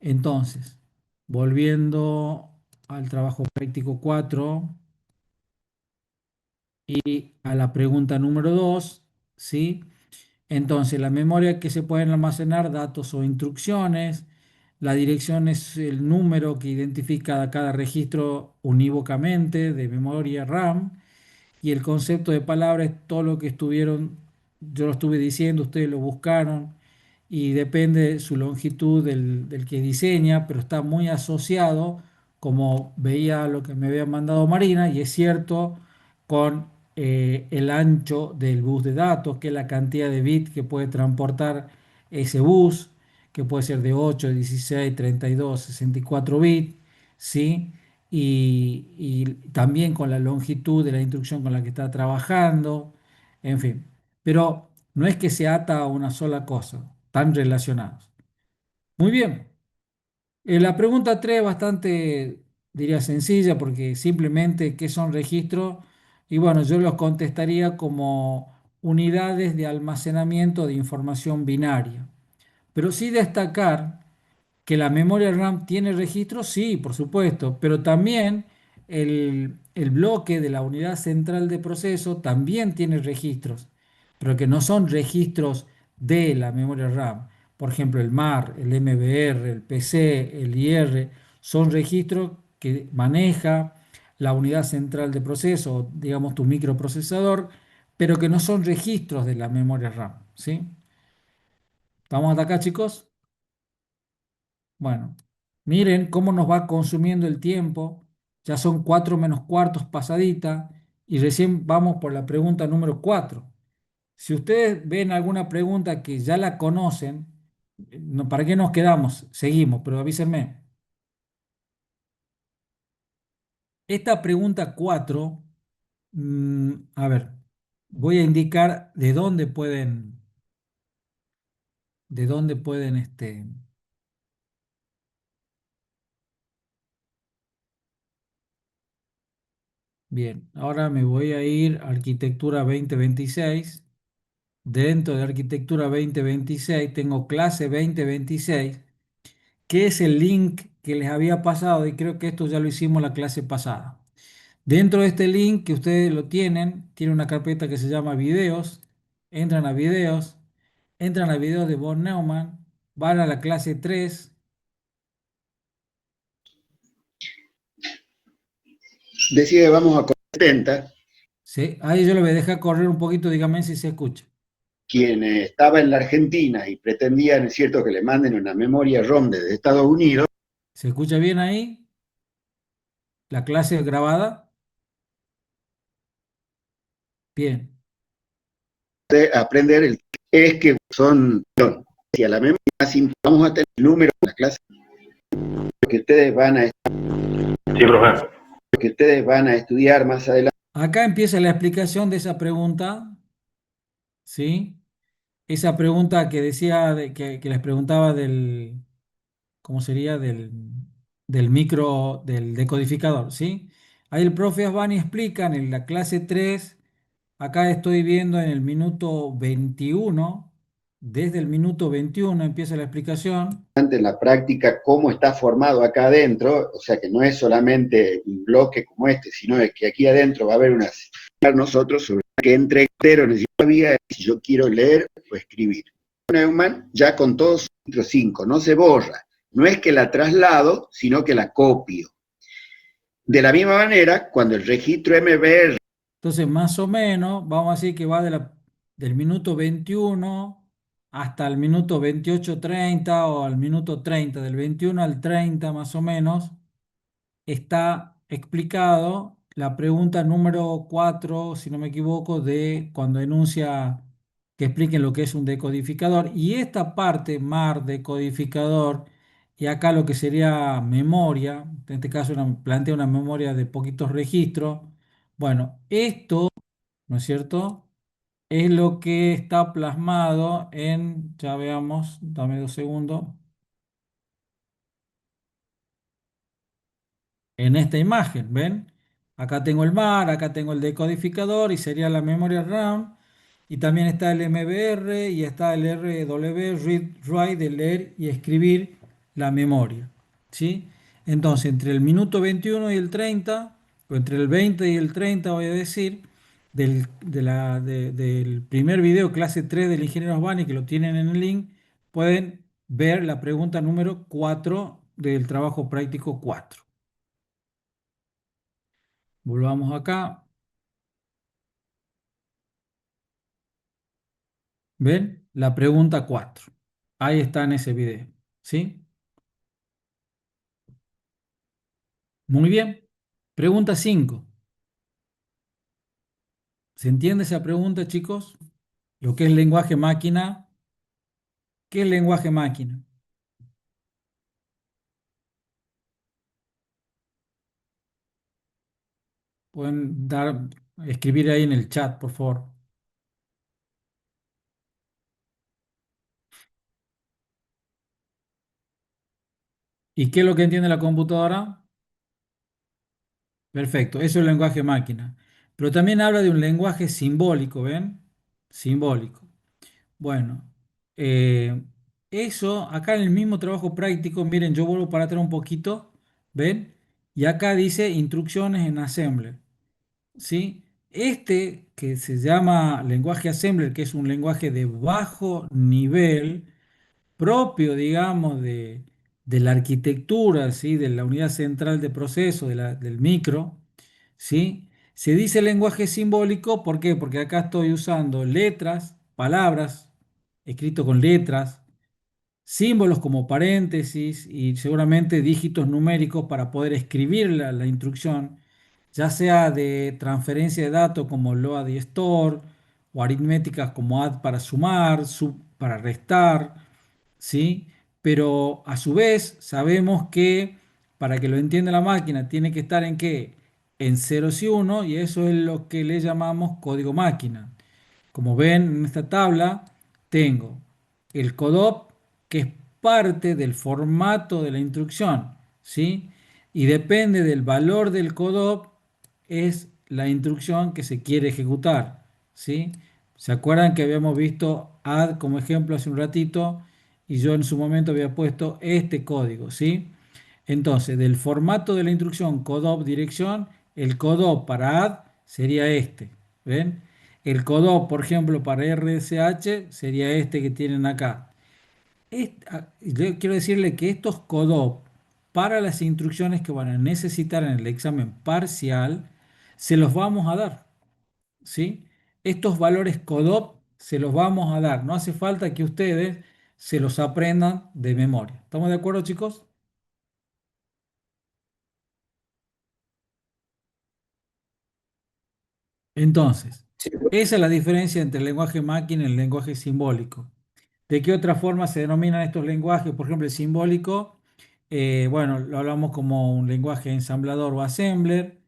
entonces, volviendo al trabajo práctico 4 y a la pregunta número 2, ¿sí? Entonces, la memoria que se pueden almacenar datos o instrucciones, la dirección es el número que identifica cada registro unívocamente de memoria RAM. Y el concepto de palabra es todo lo que estuvieron, yo lo estuve diciendo, ustedes lo buscaron, y depende de su longitud del que diseña, pero está muy asociado, como veía lo que me había mandado Marina, y es cierto, con el ancho del bus de datos, que es la cantidad de bits que puede transportar ese bus, que puede ser de 8, 16, 32, 64 bits, ¿sí? Y también con la longitud de la instrucción con la que está trabajando, en fin. Pero no es que se ata a una sola cosa, están relacionados. Muy bien. La pregunta 3 es bastante, diría, sencilla porque simplemente ¿qué son registros? Y bueno, yo los contestaría como unidades de almacenamiento de información binaria. Pero sí destacar que la memoria RAM tiene registros, sí, por supuesto, pero también el bloque de la unidad central de proceso también tiene registros, pero que no son registros de la memoria RAM. Por ejemplo, el MAR, el MBR, el PC, el IR, son registros que maneja la unidad central de proceso, digamos tu microprocesador, pero que no son registros de la memoria RAM, ¿sí? ¿Estamos hasta acá, chicos? Bueno, miren cómo nos va consumiendo el tiempo. Ya son 4 menos cuartos pasadita y recién vamos por la pregunta número 4. Si ustedes ven alguna pregunta que ya la conocen, no, ¿para qué nos quedamos? Seguimos, pero avísenme. Esta pregunta 4, a ver, voy a indicar de dónde pueden, bien, ahora me voy a ir a Arquitectura 2026. Dentro de Arquitectura 2026 tengo clase 2026, que es el link que les había pasado y creo que esto ya lo hicimos la clase pasada. Dentro de este link que ustedes lo tienen, tiene una carpeta que se llama videos, entran a videos de von Neumann, van a la clase 3, Decía que vamos a 70, ¿sí? Ahí yo lo voy a dejar correr un poquito, dígame si se escucha. quien estaba en la Argentina y pretendían, es cierto, que le manden una memoria ROM desde Estados Unidos, ¿Se escucha bien ahí? ¿La clase grabada? Bien. de aprender es que son, si a la memoria más simple, vamos a tener el número de la clase que ustedes van a, Sí, profe. que ustedes van a estudiar más adelante. Acá empieza la explicación de esa pregunta, ¿sí? Esa pregunta que decía, que les preguntaba ¿cómo sería? Del micro, del decodificador, ¿sí? Ahí el profe Asbani explica en la clase 3. Acá estoy viendo en el minuto 21, desde el minuto 21 empieza la explicación. En la práctica cómo está formado acá adentro, o sea que no es solamente un bloque como este, sino que aquí adentro va a haber unas nosotros sobre que entre entero necesito si yo quiero leer o escribir. Neumann ya con todos los 5, no se borra, no es que la traslado, sino que la copio. De la misma manera, cuando el registro MBR, Entonces, más o menos, vamos a decir que va del minuto 21 hasta el minuto 28:30 o al minuto 30, del 21 al 30 más o menos, está explicado la pregunta número 4, si no me equivoco, de cuando enuncia que expliquen lo que es un decodificador. Y esta parte, mar, decodificador, y acá lo que sería memoria, en este caso plantea una memoria de poquitos registros. Bueno, esto, ¿no es cierto? Es lo que está plasmado en, ya veamos, dame 2 segundos, en esta imagen, ¿ven? Acá tengo el mar, acá tengo el decodificador y sería la memoria RAM. Y también está el MBR y está el RW, read, write, de leer y escribir la memoria. ¿Sí? Entonces, entre el minuto 21 y el 30, o entre el 20 y el 30, voy a decir, del primer video, clase 3 del ingeniero Osbani, que lo tienen en el link, pueden ver la pregunta número 4 del trabajo práctico 4. Volvamos acá. ¿Ven? La pregunta 4. Ahí está en ese video. ¿Sí? Muy bien. Pregunta 5. ¿Se entiende esa pregunta, chicos? Lo que es lenguaje máquina. ¿Qué es lenguaje máquina? Pueden escribir ahí en el chat, por favor. ¿Y qué es lo que entiende la computadora? Perfecto, eso es el lenguaje máquina. Pero también habla de un lenguaje simbólico, ¿ven? Simbólico. Bueno, eh, eso acá en el mismo trabajo práctico, miren, yo vuelvo para atrás un poquito, ¿ven? Y acá dice instrucciones en Assembler, ¿sí? Este que se llama lenguaje Assembler, que es un lenguaje de bajo nivel, propio, digamos, de la arquitectura, ¿sí? De la unidad central de proceso, del micro, ¿sí? Se dice lenguaje simbólico, ¿por qué? Porque acá estoy usando letras, palabras, escrito con letras, símbolos como paréntesis y seguramente dígitos numéricos para poder escribir la instrucción, ya sea de transferencia de datos como load y store, o aritméticas como add para sumar, sub para restar, ¿sí? Pero a su vez sabemos que para que lo entienda la máquina tiene que estar en qué? En ceros y uno, y eso es lo que le llamamos código máquina. Como ven en esta tabla, tengo el CODOP, que es parte del formato de la instrucción, ¿sí? Y depende del valor del CODOP, es la instrucción que se quiere ejecutar, ¿sí? ¿Se acuerdan que habíamos visto add como ejemplo hace un ratito? Y yo en su momento había puesto este código, ¿sí? Entonces, del formato de la instrucción CODOP dirección, el CODOP para add sería este, ¿ven? El CODOP, por ejemplo, para RSH sería este que tienen acá. Yo quiero decirle que estos CODOP para las instrucciones que van a necesitar en el examen parcial, se los vamos a dar, ¿sí? Estos valores CODOP se los vamos a dar. No hace falta que ustedes se los aprendan de memoria. ¿Estamos de acuerdo, chicos? Entonces, Sí, esa es la diferencia entre el lenguaje máquina y el lenguaje simbólico. ¿De qué otra forma se denominan estos lenguajes? Por ejemplo, el simbólico, bueno, lo hablamos como un lenguaje ensamblador o assembler.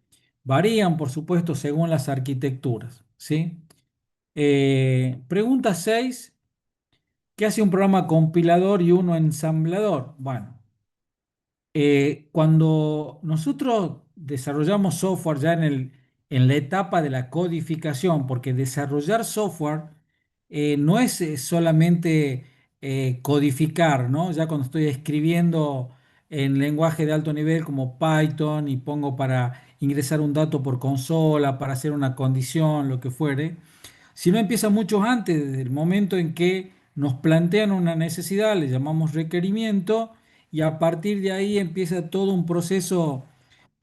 Varían, por supuesto, según las arquitecturas, ¿sí? Pregunta 6. ¿Qué hace un programa compilador y uno ensamblador? Bueno, cuando nosotros desarrollamos software ya en la etapa de la codificación, porque desarrollar software no es solamente codificar, ¿no? Ya cuando estoy escribiendo en lenguaje de alto nivel como Python y pongo para ingresar un dato por consola, para hacer una condición, lo que fuere, si no empieza mucho antes, desde el momento en que nos plantean una necesidad, le llamamos requerimiento, y a partir de ahí empieza todo un proceso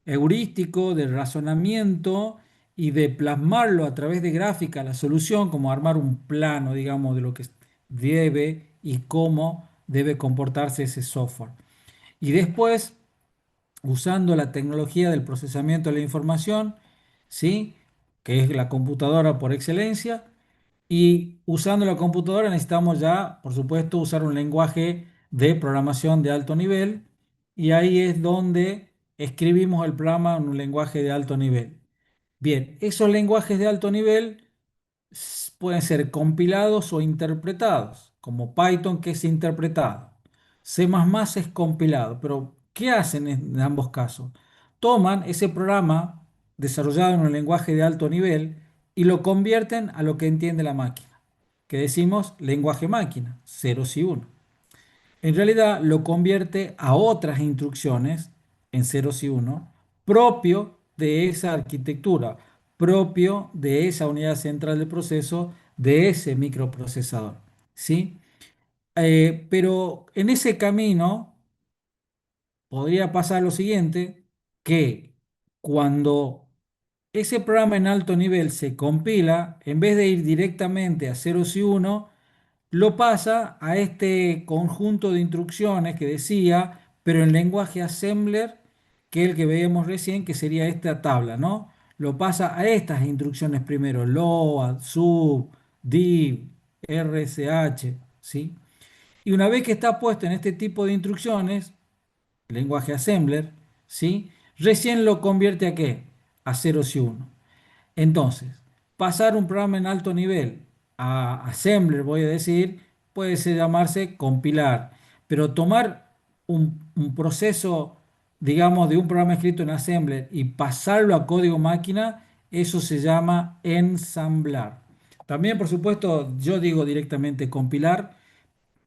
heurístico, de razonamiento y de plasmarlo a través de gráfica la solución, como armar un plano, digamos, de lo que debe y cómo debe comportarse ese software. Y después, usando la tecnología del procesamiento de la información, ¿sí? Que es la computadora por excelencia, y usando la computadora necesitamos ya, por supuesto, usar un lenguaje de programación de alto nivel, y ahí es donde escribimos el programa en un lenguaje de alto nivel. Bien, esos lenguajes de alto nivel pueden ser compilados o interpretados, como Python, que es interpretado. C++ es compilado, pero ¿qué hacen en ambos casos? Toman ese programa desarrollado en un lenguaje de alto nivel y lo convierten a lo que entiende la máquina, que decimos lenguaje máquina, ceros y unos. En realidad lo convierte a otras instrucciones en ceros y unos, propio de esa arquitectura, propio de esa unidad central de proceso, de ese microprocesador. ¿Sí? Pero en ese camino podría pasar lo siguiente, que cuando ese programa en alto nivel se compila, en vez de ir directamente a ceros y uno, lo pasa a este conjunto de instrucciones que decía, pero en lenguaje assembler, que es el que veíamos recién, que sería esta tabla, ¿no? Lo pasa a estas instrucciones primero, load, sub, div, rsh, ¿sí? Y una vez que está puesto en este tipo de instrucciones, lenguaje assembler, ¿sí? Recién lo convierte a qué? A ceros y uno. Entonces, pasar un programa en alto nivel a assembler, voy a decir, puede ser llamarse compilar, pero tomar un proceso, digamos, de un programa escrito en assembler y pasarlo a código máquina, eso se llama ensamblar. También, por supuesto, yo digo directamente compilar,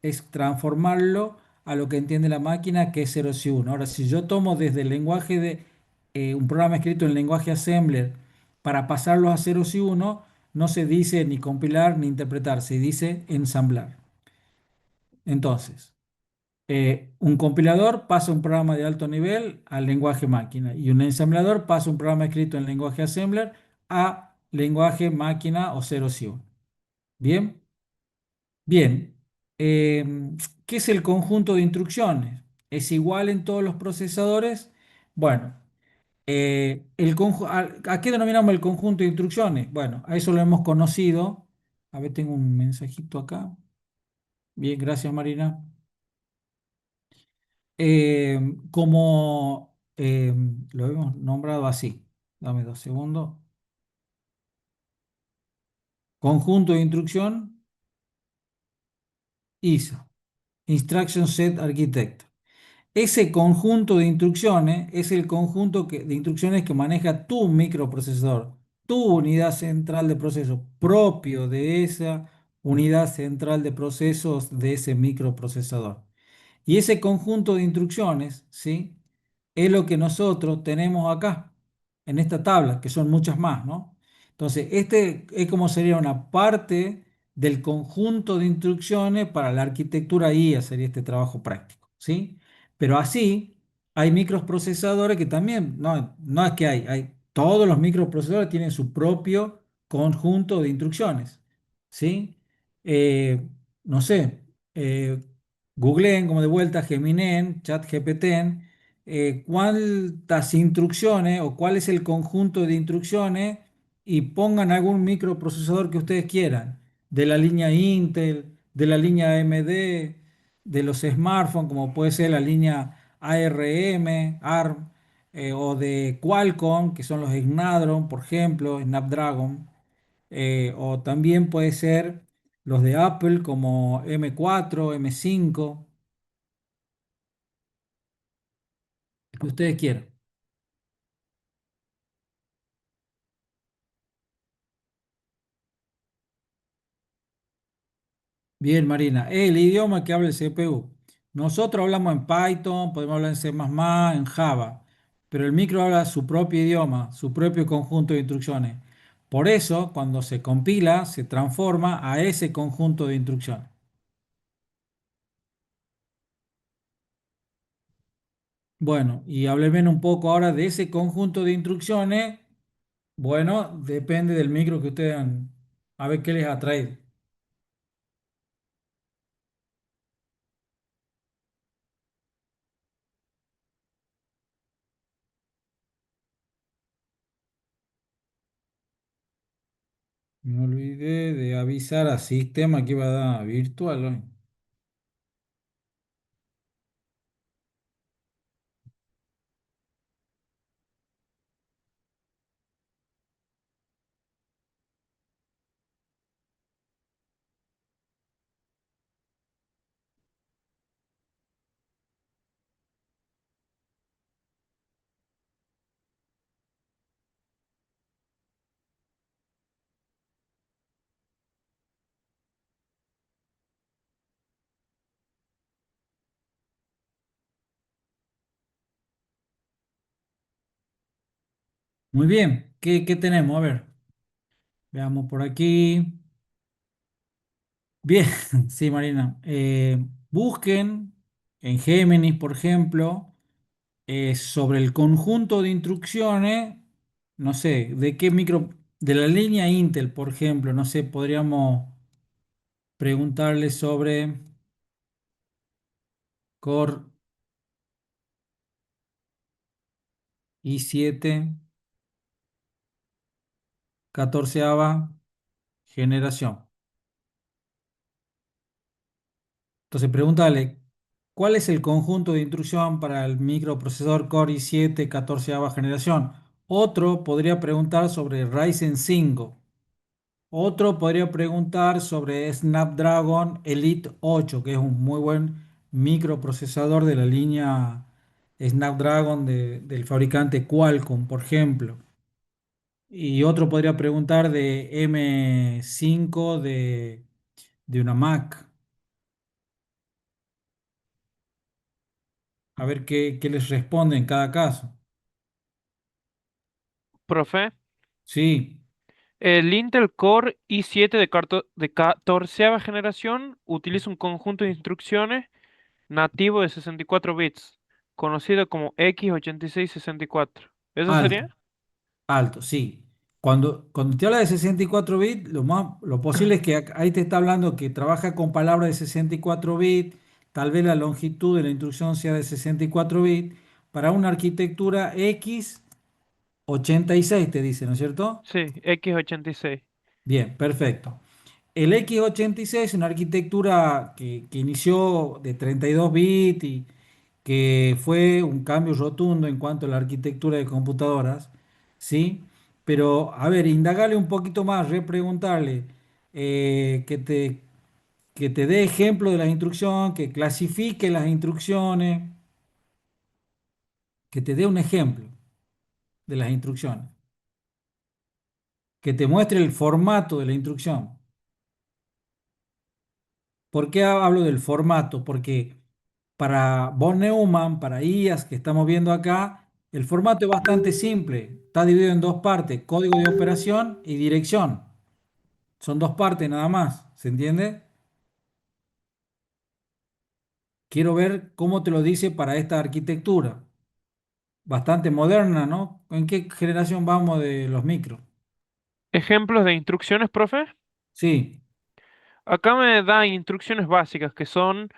es transformarlo a lo que entiende la máquina, que es ceros y uno. Ahora, si yo tomo desde el lenguaje de un programa escrito en lenguaje assembler para pasarlo a ceros y uno, no se dice ni compilar ni interpretar, se dice ensamblar. Entonces, un compilador pasa un programa de alto nivel al lenguaje máquina y un ensamblador pasa un programa escrito en lenguaje assembler a lenguaje máquina o ceros y uno. Bien. Bien, ¿qué es el conjunto de instrucciones? ¿Es igual en todos los procesadores? Bueno, ¿a qué denominamos el conjunto de instrucciones? Bueno, a eso lo hemos conocido. A ver, tengo un mensajito acá. Bien, gracias Marina. Como lo hemos nombrado así. Dame 2 segundos. Conjunto de instrucción, ISA, Instruction Set Architecture. Ese conjunto de instrucciones es el conjunto de instrucciones que maneja tu microprocesador, tu unidad central de procesos, propio de esa unidad central de procesos de ese microprocesador. Y ese conjunto de instrucciones, ¿sí? Es lo que nosotros tenemos acá, en esta tabla, que son muchas más, ¿no? Entonces, este es como sería una parte del conjunto de instrucciones para la arquitectura IA, sería este trabajo práctico, ¿sí? Pero así, hay microprocesadores que también, no es que todos los microprocesadores tienen su propio conjunto de instrucciones, ¿sí? Eh, no sé, eh, googleen como de vuelta, Geminen, ChatGPT, cuántas instrucciones o cuál es el conjunto de instrucciones y pongan algún microprocesador que ustedes quieran, de la línea Intel, de la línea AMD, de los smartphones, como puede ser la línea ARM, o de Qualcomm, que son los Snapdragon, por ejemplo, Snapdragon, o también puede ser los de Apple como M4, M5, el que ustedes quieran. Bien, Marina, el idioma que habla el CPU. Nosotros hablamos en Python, podemos hablar en C++, en Java, pero el micro habla su propio idioma, su propio conjunto de instrucciones. Por eso, cuando se compila, se transforma a ese conjunto de instrucciones. Bueno, y hábleme un poco ahora de ese conjunto de instrucciones. Bueno, depende del micro que ustedes han, a ver qué les atrae. Me olvidé de avisar a sistema que iba a dar virtual hoy. Muy bien, ¿qué tenemos? A ver, veamos por aquí. Bien, sí, Marina. Busquen en Géminis, por ejemplo, sobre el conjunto de instrucciones, no sé, de qué micro, de la línea Intel, por ejemplo, no sé, podríamos preguntarle sobre Core i7, 14ª generación. Entonces, pregúntale, ¿cuál es el conjunto de instrucción para el microprocesador Core i7 14ª generación? Otro podría preguntar sobre Ryzen 5. Otro podría preguntar sobre Snapdragon Elite 8, que es un muy buen microprocesador de la línea Snapdragon del fabricante Qualcomm, por ejemplo. Y otro podría preguntar de M5 de una Mac. A ver qué les responde en cada caso. Profe, Sí, el Intel Core i7 de 14ª generación utiliza un conjunto de instrucciones nativo de 64 bits, conocido como x86-64. ¿Eso alto, sería? alto, sí. Cuando te habla de 64 bits, lo posible es que ahí te está hablando que trabaja con palabras de 64 bits, tal vez la longitud de la instrucción sea de 64 bits, para una arquitectura x86 te dice, ¿no es cierto? Sí, x86. Bien, perfecto. El x86 es una arquitectura que inició de 32 bits y que fue un cambio rotundo en cuanto a la arquitectura de computadoras, ¿sí? Pero, a ver, indagarle un poquito más, repreguntarle, que te dé ejemplo de las instrucciones, que clasifique las instrucciones, que te dé un ejemplo de las instrucciones, que te muestre el formato de la instrucción. ¿Por qué hablo del formato? Porque para von Neumann, para IAS que estamos viendo acá, el formato es bastante simple. Está dividido en dos partes, código de operación y dirección. Son dos partes nada más, ¿se entiende? Quiero ver cómo te lo dice para esta arquitectura. Bastante moderna, ¿no? ¿En qué generación vamos de los micros? Ejemplos de instrucciones, profe. Sí, Acá me da instrucciones básicas que son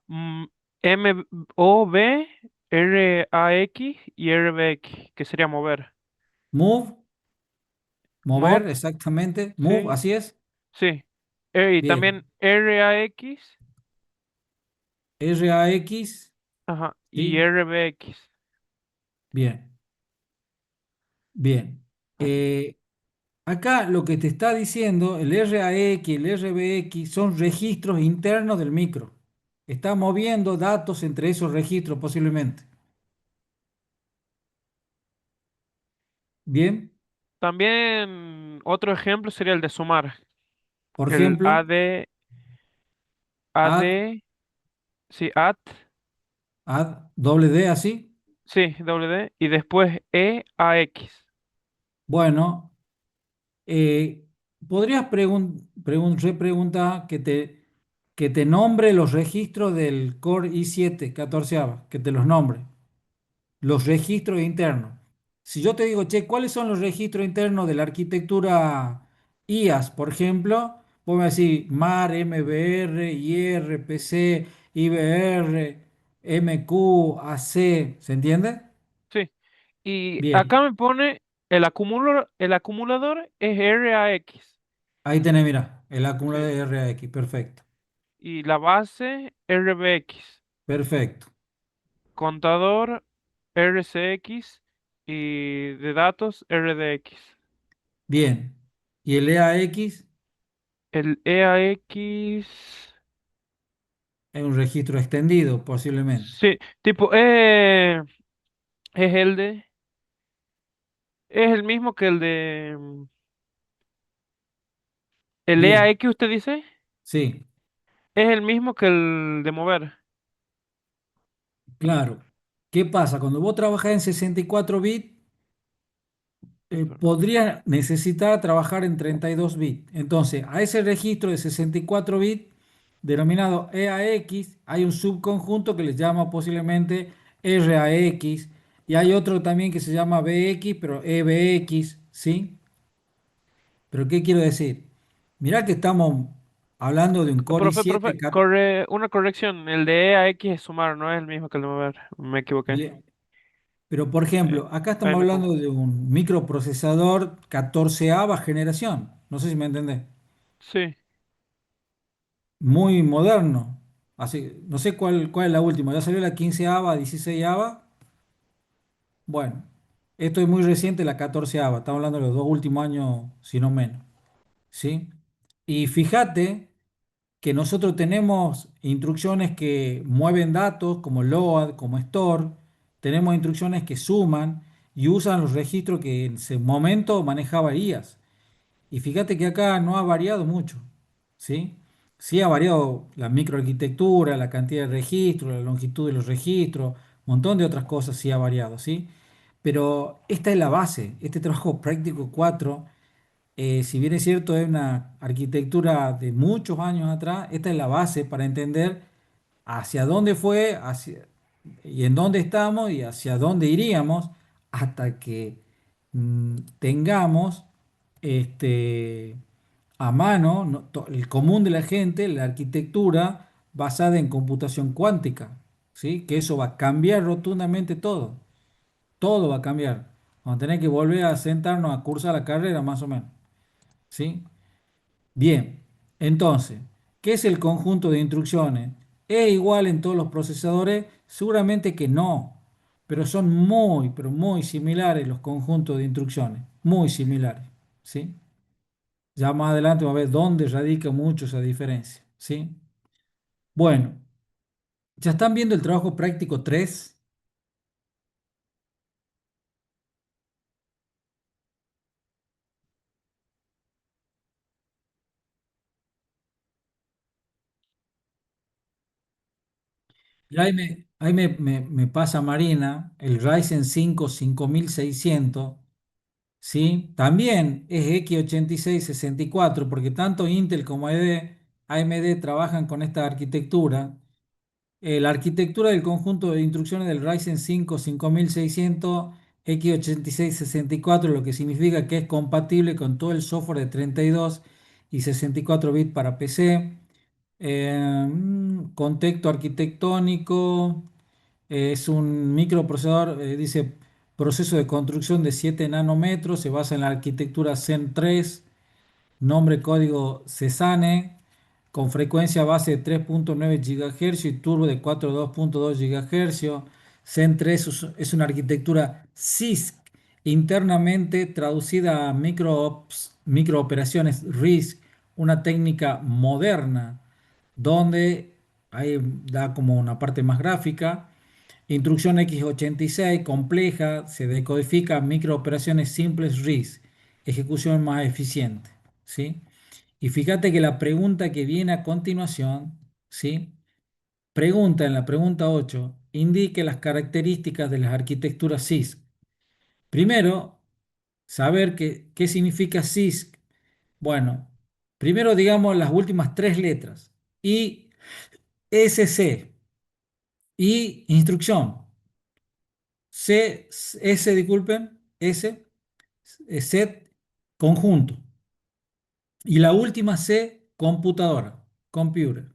mm, MOV, RAX y RBX, que sería mover. move, Move, mover, exactamente. Move, sí, así es. sí. Y también Bien. RAX, RAX, ajá, y sí. RBX. Bien, bien. Eh, Acá lo que te está diciendo, el RAX, el RBX, son registros internos del micro. Está moviendo datos entre esos registros posiblemente. Bien, También otro ejemplo sería el de sumar. por El ejemplo, add, AD, sí, add, doble D así. sí, WD, y después EAX. Bueno, eh, podrías repreguntar que te nombre los registros del Core i7 14, que te los nombre. los registros internos. Si yo te digo, che, ¿cuáles son los registros internos de la arquitectura IaaS, por ejemplo? Vos me decís MAR, MBR, IR, PC, IBR, MQ, AC, ¿se entiende? Sí. Y Bien, acá me pone el acumulador es RAX ahí tenés, mira, el acumulador sí, de RAX, perfecto, y la base RBX, perfecto, contador RCX y de datos RDX. bien. ¿Y el EAX El EAX, es un registro extendido, posiblemente? sí, tipo, es es el mismo que el de, el Bien, EAX usted dice, sí, es el mismo que el de mover. claro. ¿Qué pasa? Cuando vos trabajás en 64 bits, podría necesitar trabajar en 32 bits. Entonces, a ese registro de 64 bits, denominado EAX, hay un subconjunto que le llama posiblemente RAX, y hay otro también que se llama BX, pero EBX, ¿sí? Pero ¿qué quiero decir? Mirá que estamos hablando de un Core Profe, i7. una corrección, el de EAX es sumar, no es el mismo que el de mover, me equivoqué. Bien. Pero, por Sí, ejemplo, acá ahí estamos me hablando confundí. de un microprocesador 14ª generación. No sé si me entendés. Sí, Muy moderno. Así, no sé cuál es la última. ¿Ya salió la 15ª, 16ª? Bueno, esto es muy reciente, la 14ª. Estamos hablando de los dos últimos años, si no menos. ¿Sí? Y fíjate que nosotros tenemos instrucciones que mueven datos como load, como store. Tenemos instrucciones que suman y usan los registros que en ese momento manejaba IAS. Y fíjate que acá no ha variado mucho, ¿sí? Sí ha variado la microarquitectura, la cantidad de registros, la longitud de los registros, un montón de otras cosas sí ha variado, ¿sí? Pero esta es la base, este trabajo práctico 4, si bien es cierto, es una arquitectura de muchos años atrás, esta es la base para entender hacia dónde fue, y en dónde estamos y hacia dónde iríamos hasta que tengamos este, a mano el común de la gente, la arquitectura basada en computación cuántica, ¿sí? Que eso va a cambiar rotundamente todo, todo va a cambiar. Vamos a tener que volver a sentarnos a cursar la carrera más o menos, ¿sí? Bien, entonces, ¿qué es el conjunto de instrucciones? ¿Es igual en todos los procesadores? Seguramente que no, pero son muy, pero muy similares los conjuntos de instrucciones, muy similares, ¿sí? Ya más adelante vamos a ver dónde radica mucho esa diferencia, ¿sí? Bueno, ya están viendo el trabajo práctico 3. Y ahí me pasa Marina, el Ryzen 5 5600. ¿Sí? También es x86-64 porque tanto Intel como AMD trabajan con esta arquitectura. La arquitectura del conjunto de instrucciones del Ryzen 5 5600 x86-64, lo que significa que es compatible con todo el software de 32 y 64 bits para PC. Contexto arquitectónico. Es un microprocesador, dice proceso de construcción de 7 nanómetros, se basa en la arquitectura Zen 3, nombre código Cesane, con frecuencia base de 3.9 GHz y turbo de 4.2.2 GHz. Zen 3 es una arquitectura CISC, internamente traducida a microoperaciones RISC, una técnica moderna donde ahí da como una parte más gráfica. Instrucción x86 compleja, se decodifica microoperaciones simples RISC, ejecución más eficiente, ¿sí? Y fíjate que la pregunta que viene a continuación, ¿sí? Pregunta en la pregunta 8 indique las características de las arquitecturas CISC. Primero, saber qué significa CISC. Bueno, primero digamos las últimas tres letras. ISC y instrucción. disculpen, es set conjunto. Y la última C, computadora, computer.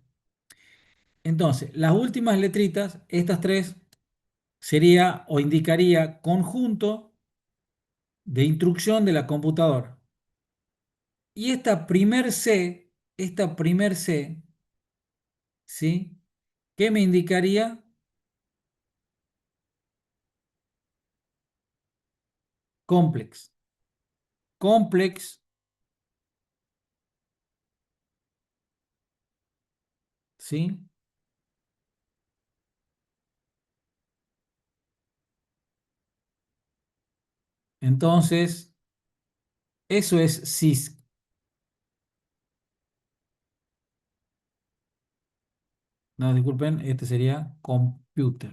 Entonces, las últimas letritas, estas tres, sería o indicaría conjunto de instrucción de la computadora. Y esta primer C, ¿sí? ¿Qué me indicaría? Complex. Complex, ¿sí? Entonces, eso es CISC. No, disculpen, este sería computer,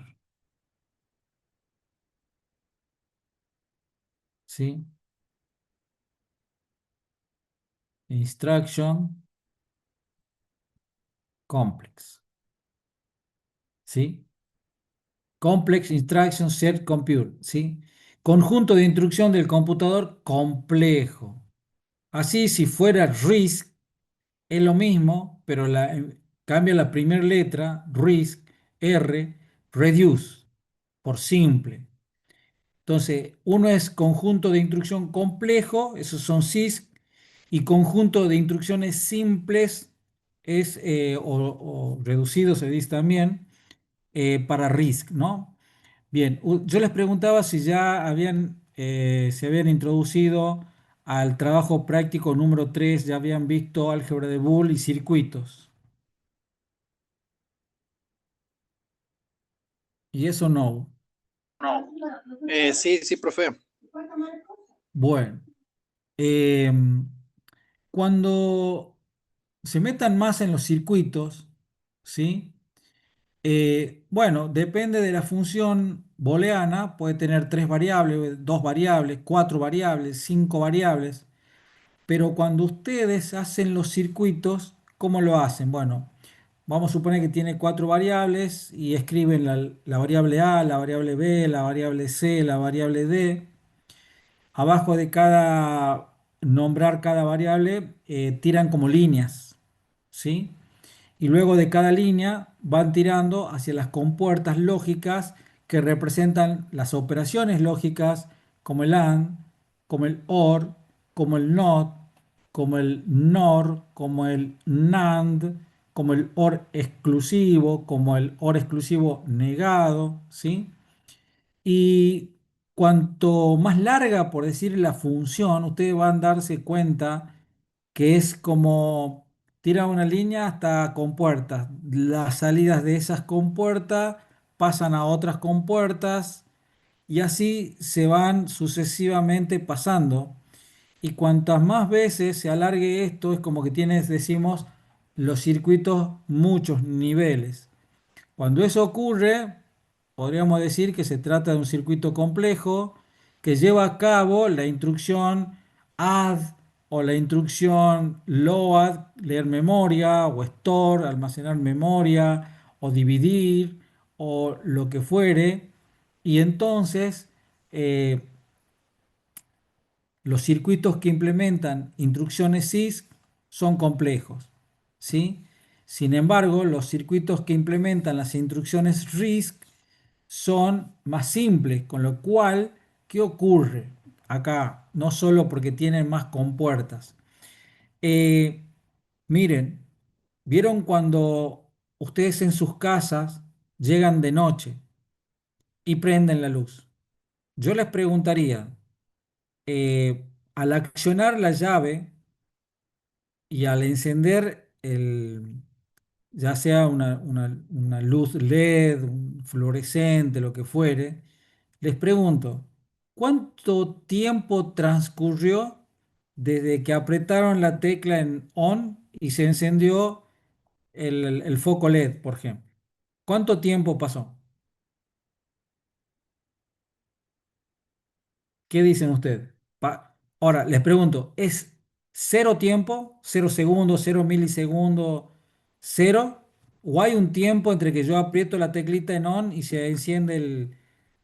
¿sí? Instruction complex, ¿sí? Complex Instruction Set Compute, ¿sí? Conjunto de instrucción del computador complejo. Así, si fuera RISC, es lo mismo, pero cambia la primera letra, RISC, R, reduce, por simple. Entonces, uno es conjunto de instrucción complejo, esos son CISC, y conjunto de instrucciones simples o reducido, se dice también, para RISC, ¿no? Bien, yo les preguntaba si ya se habían introducido al trabajo práctico número 3, ya habían visto álgebra de Boole y circuitos. Y eso no. No. Sí, sí, profe. Bueno, eh, cuando se metan más en los circuitos, ¿sí? Bueno, depende de la función booleana, puede tener tres variables, dos variables, cuatro variables, cinco variables. Pero cuando ustedes hacen los circuitos, ¿cómo lo hacen? Bueno, vamos a suponer que tiene cuatro variables y escriben la variable A, la variable B, la variable C, la variable D. Abajo de nombrar cada variable, tiran como líneas, ¿sí? Y luego de cada línea van tirando hacia las compuertas lógicas que representan las operaciones lógicas como el AND, como el OR, como el NOT, como el NOR, como el NAND, como el OR exclusivo, como el OR exclusivo negado, ¿sí? Y cuanto más larga, por decir, la función, ustedes van a darse cuenta que es como tira una línea hasta compuertas. Las salidas de esas compuertas pasan a otras compuertas y así se van sucesivamente pasando. Y cuantas más veces se alargue esto, es como que tienes, decimos, los circuitos muchos niveles. Cuando eso ocurre, podríamos decir que se trata de un circuito complejo que lleva a cabo la instrucción add o la instrucción load, leer memoria, o store, almacenar memoria, o dividir, o lo que fuere. Y entonces eh, los circuitos que implementan instrucciones CISC son complejos, ¿sí? Sin embargo, los circuitos que implementan las instrucciones RISC son más simples, con lo cual, ¿qué ocurre acá? No solo porque tienen más compuertas. Eh, Miren, ¿vieron cuando ustedes en sus casas llegan de noche y prenden la luz? Yo les preguntaría, al accionar la llave y al encender ya sea una luz LED, un fluorescente, lo que fuere, les pregunto, ¿cuánto tiempo transcurrió desde que apretaron la tecla en on y se encendió el foco LED, por ejemplo? ¿Cuánto tiempo pasó? ¿Qué dicen ustedes? Ahora, les pregunto, ¿es cero tiempo, cero segundos, cero milisegundos, cero? ¿O hay un tiempo entre que yo aprieto la teclita en on y se enciende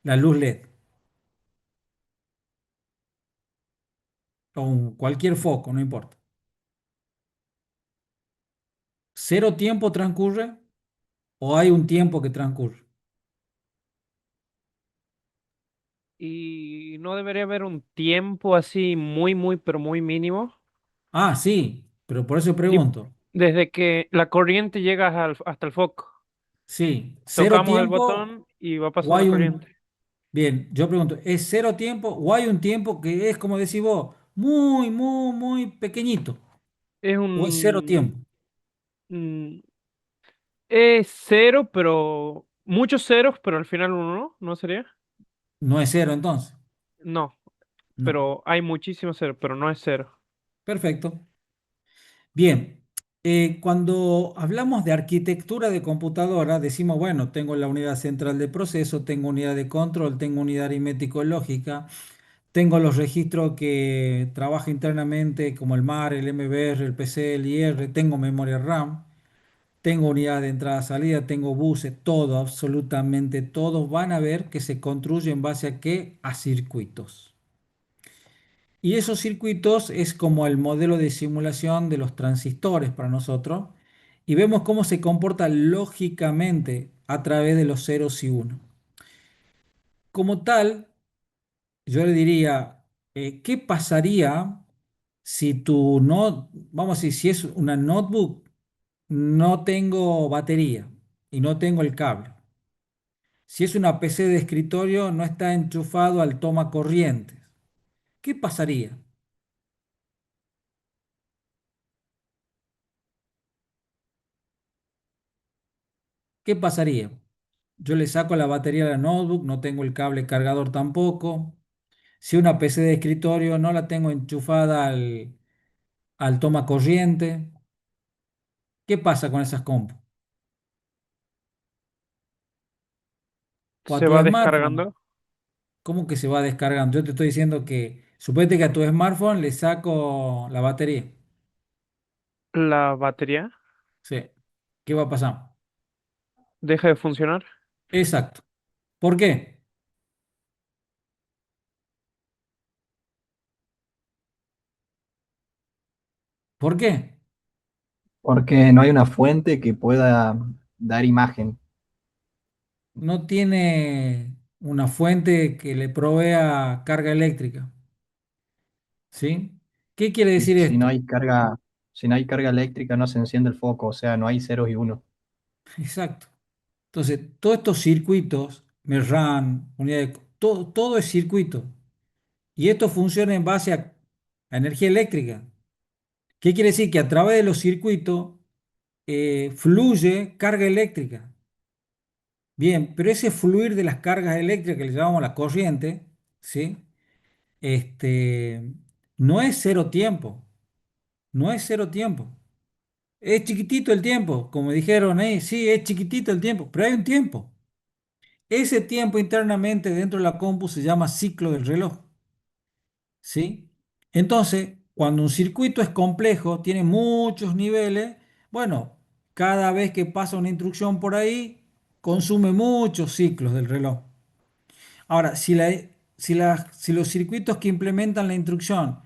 la luz LED? o cualquier foco, no importa. ¿Cero tiempo transcurre o hay un tiempo que transcurre? Y no debería haber un tiempo así muy, muy, pero muy mínimo. Ah, sí, pero por eso Tip- pregunto. Desde que la corriente llega hasta el foco. Sí, cero Tocamos el tiempo botón y va o pasando hay la un... corriente. Bien, yo pregunto, ¿es cero tiempo o hay un tiempo que es, como decís vos, muy, muy, muy pequeñito? Es ¿O es cero un... tiempo? mm, es cero, pero... Muchos ceros, pero al final uno no, ¿no sería? No es cero entonces. No, No. pero hay muchísimos ceros, pero no es cero. Perfecto. Bien, cuando hablamos de arquitectura de computadora, decimos, bueno, tengo la unidad central de proceso, tengo unidad de control, tengo unidad aritmético-lógica, tengo los registros que trabaja internamente como el MAR, el MBR, el PC, el IR, tengo memoria RAM, tengo unidad de entrada-salida, tengo buses, todo, absolutamente todos van a ver que se construye en base a qué? A circuitos. Y esos circuitos es como el modelo de simulación de los transistores para nosotros. Y vemos cómo se comporta lógicamente a través de los ceros y unos. Como tal, yo le diría, ¿qué pasaría si tu no, vamos a decir, si es una notebook, no tengo batería y no tengo el cable? Si es una PC de escritorio, no está enchufado al toma corrientes. ¿Qué pasaría? ¿Qué pasaría? Yo le saco la batería a la notebook, no tengo el cable cargador tampoco. Si una PC de escritorio no la tengo enchufada al toma corriente, ¿qué pasa con esas compus? O a Se tu va smartphone, descargando ¿cómo que se va descargando? Yo te estoy diciendo que, suponete que a tu smartphone le saco la batería. la batería, Sí. ¿Qué va a pasar? deja de funcionar. Exacto. ¿Por qué? ¿Por qué? porque no hay una fuente que pueda dar imagen. No tiene una fuente que le provea carga eléctrica. ¿Sí? ¿Qué quiere Y decir si no esto? hay carga, si no hay carga eléctrica, no se enciende el foco, o sea, no hay ceros y unos. Exacto. Entonces, todos estos circuitos, MRAN, todo es circuito. Y esto funciona en base a energía eléctrica. ¿Qué quiere decir? Que a través de los circuitos fluye carga eléctrica. Bien, pero ese fluir de las cargas eléctricas que le llamamos la corriente, ¿sí? Este, no es cero tiempo, no es cero tiempo. Es chiquitito el tiempo, como dijeron ahí, sí, es chiquitito el tiempo, pero hay un tiempo. Ese tiempo internamente dentro de la compu se llama ciclo del reloj, ¿sí? Entonces, cuando un circuito es complejo, tiene muchos niveles, bueno, cada vez que pasa una instrucción por ahí, consume muchos ciclos del reloj. Ahora, si los circuitos que implementan la instrucción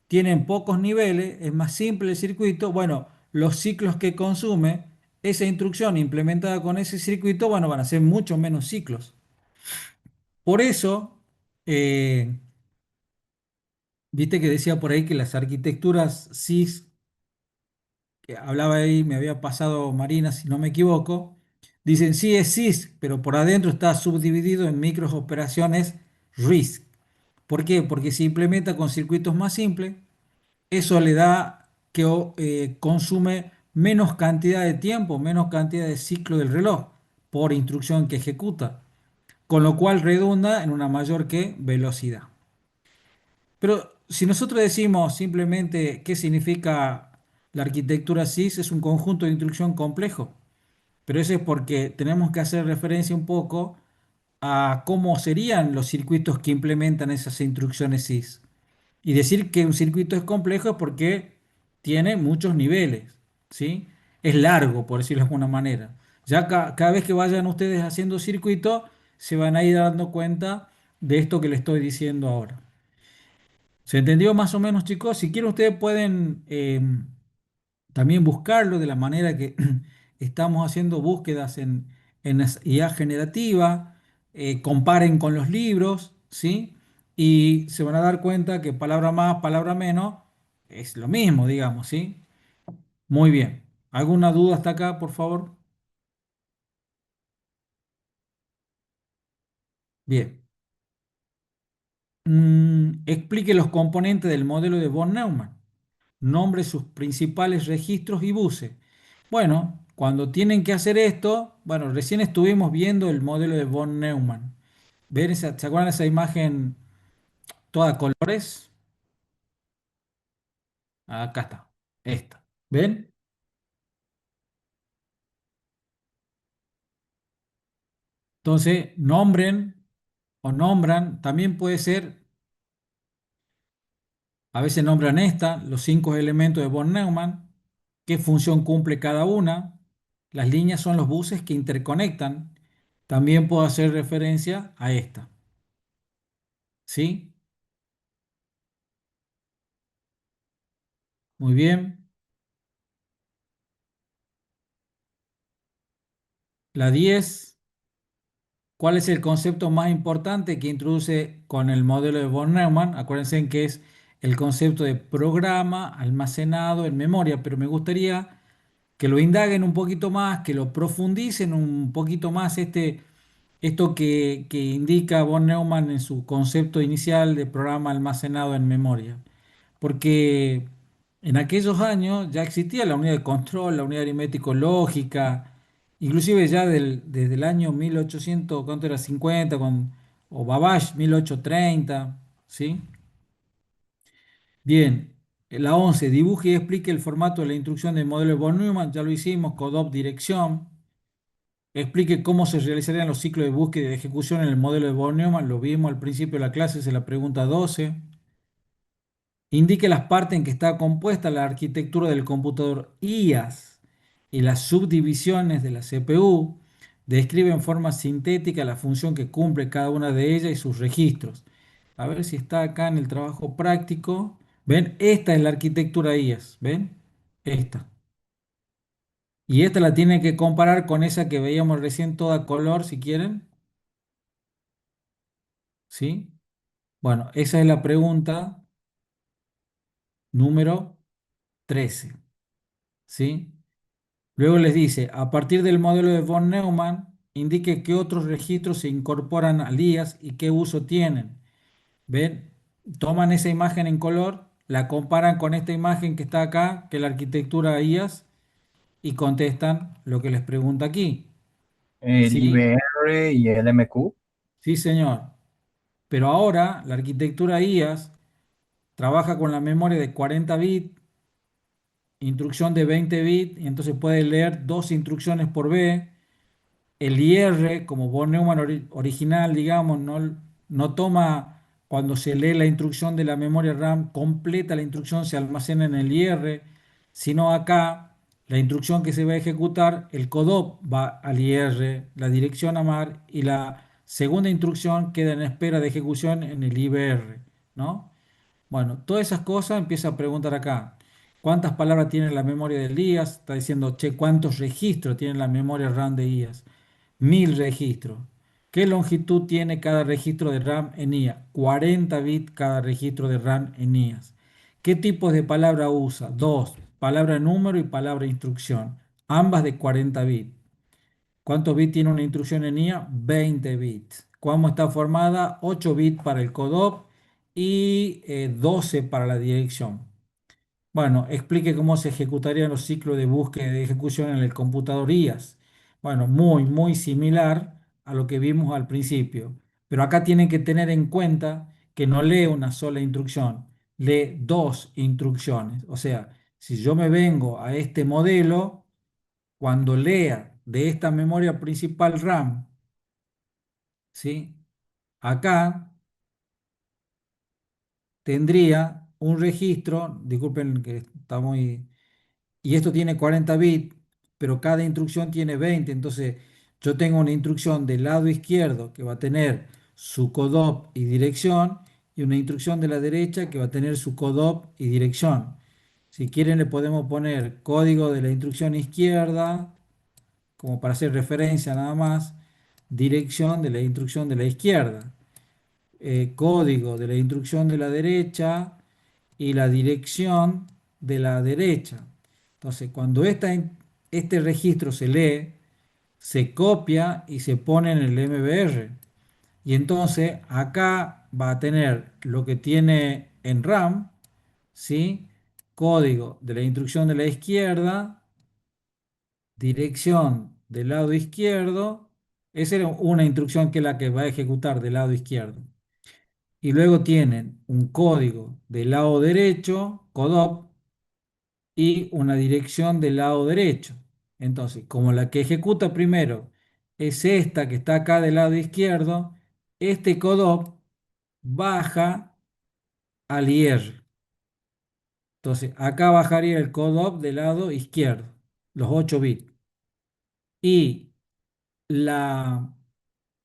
tienen pocos niveles, es más simple el circuito, bueno, los ciclos que consume esa instrucción implementada con ese circuito, bueno, van a ser mucho menos ciclos. Por eso, eh, viste que decía por ahí que las arquitecturas SIS, que hablaba ahí, me había pasado Marina, si no me equivoco, dicen sí es SIS, pero por adentro está subdividido en micros operaciones RISC. ¿Por qué? Porque se implementa con circuitos más simples, eso le da que consume menos cantidad de tiempo, menos cantidad de ciclo del reloj por instrucción que ejecuta, con lo cual redunda en una mayor que velocidad. Pero si nosotros decimos simplemente qué significa la arquitectura SIS, es un conjunto de instrucción complejo, pero eso es porque tenemos que hacer referencia un poco a cómo serían los circuitos que implementan esas instrucciones SIS. Y decir que un circuito es complejo es porque tiene muchos niveles, ¿sí? Es largo, por decirlo de alguna manera. Ya cada vez que vayan ustedes haciendo circuito, se van a ir dando cuenta de esto que les estoy diciendo ahora. ¿Se entendió más o menos, chicos? Si quieren, ustedes pueden también buscarlo de la manera que estamos haciendo búsquedas en las IA generativa, comparen con los libros, ¿sí? Y se van a dar cuenta que palabra más, palabra menos es lo mismo, digamos, ¿sí? Muy bien. ¿Alguna duda hasta acá, por favor? Bien. Explique los componentes del modelo de von Neumann. Nombre sus principales registros y buses. Bueno, cuando tienen que hacer esto, bueno, recién estuvimos viendo el modelo de von Neumann. ¿Ven ¿Se acuerdan de esa imagen toda colores? Acá está, esta. ¿Ven? Entonces, nombren o nombran, también puede ser, a veces nombran esta, los cinco elementos de von Neumann, qué función cumple cada una. Las líneas son los buses que interconectan. También puedo hacer referencia a esta. ¿Sí? Muy bien. La 10. ¿Cuál es el concepto más importante que introduce con el modelo de von Neumann? Acuérdense en que es el concepto de programa almacenado en memoria, pero me gustaría que lo indaguen un poquito más, que lo profundicen un poquito más esto que indica von Neumann en su concepto inicial de programa almacenado en memoria. Porque en aquellos años ya existía la unidad de control, la unidad aritmético-lógica, inclusive ya desde el año 1800, ¿cuánto era? 50, o Babbage, 1830, ¿sí? Bien, la 11, dibuje y explique el formato de la instrucción del modelo de von Neumann, ya lo hicimos, CODOP dirección. Explique cómo se realizarían los ciclos de búsqueda y de ejecución en el modelo de von Neumann, lo vimos al principio de la clase, es la pregunta 12. Indique las partes en que está compuesta la arquitectura del computador IAS y las subdivisiones de la CPU. Describe en forma sintética la función que cumple cada una de ellas y sus registros. A ver si está acá en el trabajo práctico. ¿Ven? Esta es la arquitectura IAS. ¿Ven? Esta. Y esta la tienen que comparar con esa que veíamos recién toda color, si quieren. ¿Sí? Bueno, esa es la pregunta número 13. ¿Sí? Luego les dice, a partir del modelo de von Neumann, indique qué otros registros se incorporan al IAS y qué uso tienen. ¿Ven? Toman esa imagen en color, la comparan con esta imagen que está acá, que es la arquitectura IAS, y contestan lo que les pregunta aquí. El ¿Sí? IBR y el MQ. Sí, señor. Pero ahora la arquitectura IAS trabaja con la memoria de 40 bits, instrucción de 20 bits, y entonces puede leer dos instrucciones por B. El IR, como von Neumann original, digamos, no toma cuando se lee la instrucción de la memoria RAM completa, la instrucción se almacena en el IR, sino acá la instrucción que se va a ejecutar, el CODOP va al IR, la dirección a MAR y la segunda instrucción queda en espera de ejecución en el IBR, ¿no? Bueno, todas esas cosas empieza a preguntar acá. ¿Cuántas palabras tiene la memoria del IAS? Está diciendo, che, ¿cuántos registros tiene la memoria RAM de IAS? 1000 registros. ¿Qué longitud tiene cada registro de RAM en IA? 40 bits cada registro de RAM en IAS. ¿Qué tipos de palabra usa? Dos, palabra número y palabra instrucción, ambas de 40 bits. ¿Cuántos bits tiene una instrucción en IA? 20 bits. ¿Cómo está formada? 8 bits para el CODOP y 12 para la dirección. Bueno, explique cómo se ejecutarían los ciclos de búsqueda y de ejecución en el computador IAS. Bueno, muy similar a lo que vimos al principio. Pero acá tienen que tener en cuenta que no lee una sola instrucción, lee dos instrucciones. O sea, si yo me vengo a este modelo, cuando lea de esta memoria principal RAM, ¿sí? Acá tendría un registro, disculpen que está muy, y esto tiene 40 bits, pero cada instrucción tiene 20. Entonces yo tengo una instrucción del lado izquierdo que va a tener su CODOP y dirección, y una instrucción de la derecha que va a tener su CODOP y dirección. Si quieren le podemos poner código de la instrucción izquierda, como para hacer referencia nada más, dirección de la instrucción de la izquierda, código de la instrucción de la derecha y la dirección de la derecha. Entonces, cuando este registro se lee, se copia y se pone en el MBR. Y entonces acá va a tener lo que tiene en RAM, ¿sí? Código de la instrucción de la izquierda, dirección del lado izquierdo. Esa era una instrucción que es la que va a ejecutar del lado izquierdo. Y luego tienen un código del lado derecho, CODOP, y una dirección del lado derecho. Entonces, como la que ejecuta primero es esta que está acá del lado izquierdo, este CODOP baja al IR. Entonces, acá bajaría el CODOP del lado izquierdo, los 8 bits. Y la,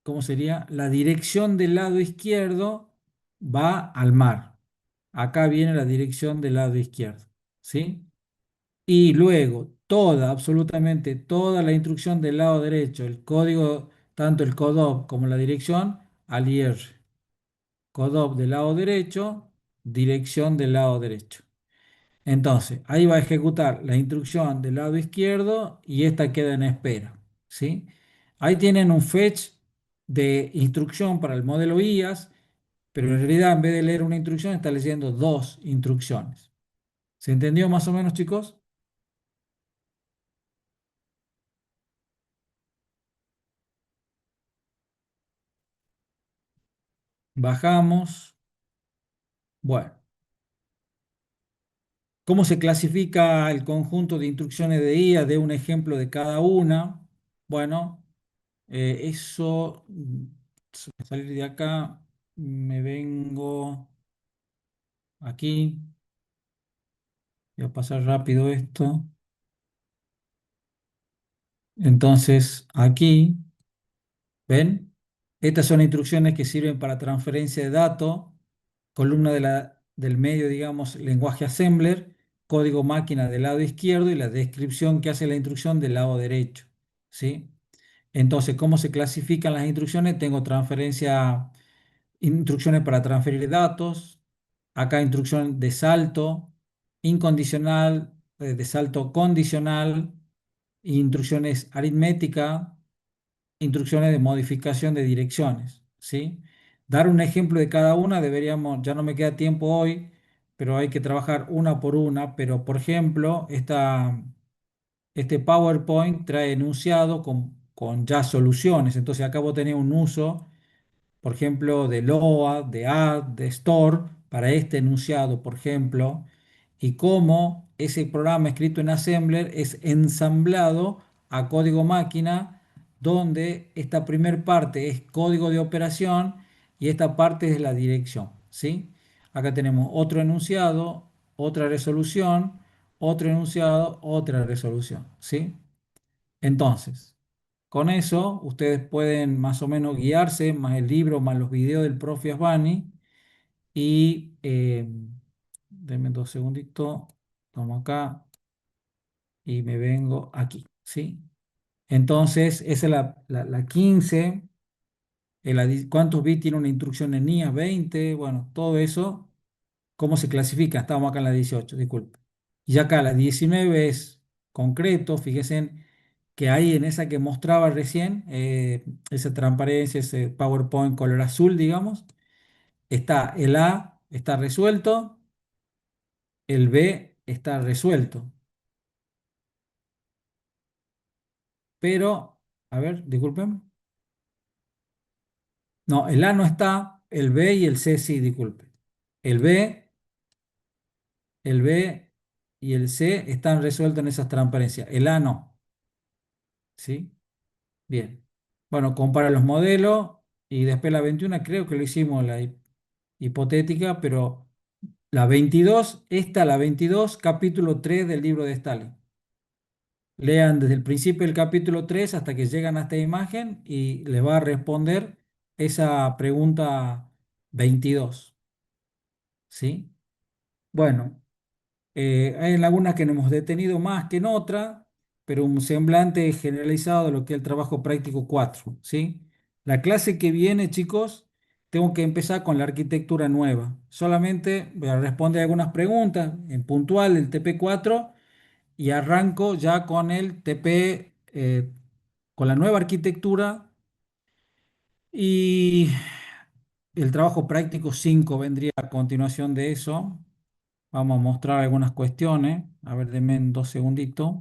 ¿cómo sería? La dirección del lado izquierdo va al mar. Acá viene la dirección del lado izquierdo, ¿sí? Y luego absolutamente toda la instrucción del lado derecho, el código, tanto el CODOP como la dirección, al IR. CODOP del lado derecho, dirección del lado derecho. Entonces, ahí va a ejecutar la instrucción del lado izquierdo y esta queda en espera, ¿sí? Ahí tienen un fetch de instrucción para el modelo IAS, pero en realidad en vez de leer una instrucción está leyendo dos instrucciones. ¿Se entendió más o menos, chicos? Bajamos. Bueno, ¿cómo se clasifica el conjunto de instrucciones de IA? De un ejemplo de cada una. Bueno, eso, salir de acá, me vengo aquí. Voy a pasar rápido esto. Entonces, aquí, ¿ven? Estas son instrucciones que sirven para transferencia de datos, columna del medio, digamos, lenguaje assembler, código máquina del lado izquierdo y la descripción que hace la instrucción del lado derecho, ¿sí? Entonces, ¿cómo se clasifican las instrucciones? Tengo instrucciones para transferir datos, acá instrucción de salto incondicional, de salto condicional, instrucciones aritmética, instrucciones de modificación de direcciones, ¿sí? Dar un ejemplo de cada una deberíamos, ya no me queda tiempo hoy, pero hay que trabajar una por una, pero por ejemplo, este PowerPoint trae enunciado con ya soluciones, entonces acá vos tenés un uso, por ejemplo, de LOA, de add, de store, para este enunciado, por ejemplo, y cómo ese programa escrito en Assembler es ensamblado a código máquina, donde esta primer parte es código de operación y esta parte es la dirección, ¿sí? Acá tenemos otro enunciado, otra resolución, otro enunciado, otra resolución, ¿sí? Entonces, con eso ustedes pueden más o menos guiarse, más el libro, más los videos del profe Asbani y denme 2 segunditos, tomo acá y me vengo aquí, ¿sí? Entonces, esa es la 15, ¿cuántos bits tiene una instrucción en IA? 20, bueno, todo eso, ¿cómo se clasifica? Estamos acá en la 18, disculpe. Y acá la 19 es concreto, fíjense que ahí en esa que mostraba recién, esa transparencia, ese PowerPoint color azul, digamos, está el A, está resuelto, el B está resuelto, pero, a ver, disculpen, no, el A no está, el B y el C sí, disculpen. El B, el B y el C están resueltos en esas transparencias, el A no, ¿sí? Bien. Bueno, compara los modelos y después la 21 creo que lo hicimos la hipotética, pero la 22, la 22, capítulo 3 del libro de Stalin. Lean desde el principio del capítulo 3 hasta que llegan a esta imagen y les va a responder esa pregunta 22. ¿sí? Bueno, hay en algunas que nos hemos detenido más que en otras, pero un semblante generalizado de lo que es el trabajo práctico 4, ¿sí? La clase que viene, chicos, tengo que empezar con la arquitectura nueva. Solamente voy a responder algunas preguntas en puntual del TP4 y arranco ya con el TP, con la nueva arquitectura y el trabajo práctico 5 vendría a continuación de eso. Vamos a mostrar algunas cuestiones. A ver, denme en 2 segunditos.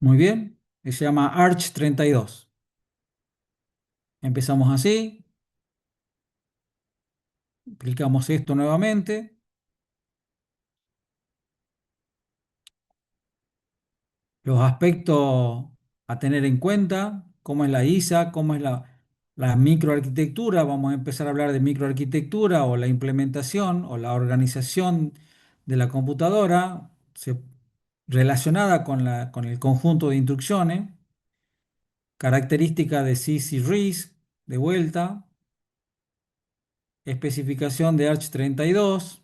Muy bien. Se llama Arch 32. Empezamos así. Aplicamos esto nuevamente. Los aspectos a tener en cuenta, cómo es la ISA, cómo es la microarquitectura. Vamos a empezar a hablar de microarquitectura o la implementación o la organización de la computadora relacionada con el conjunto de instrucciones. Característica de CC RISC, de vuelta. Especificación de Arch 32,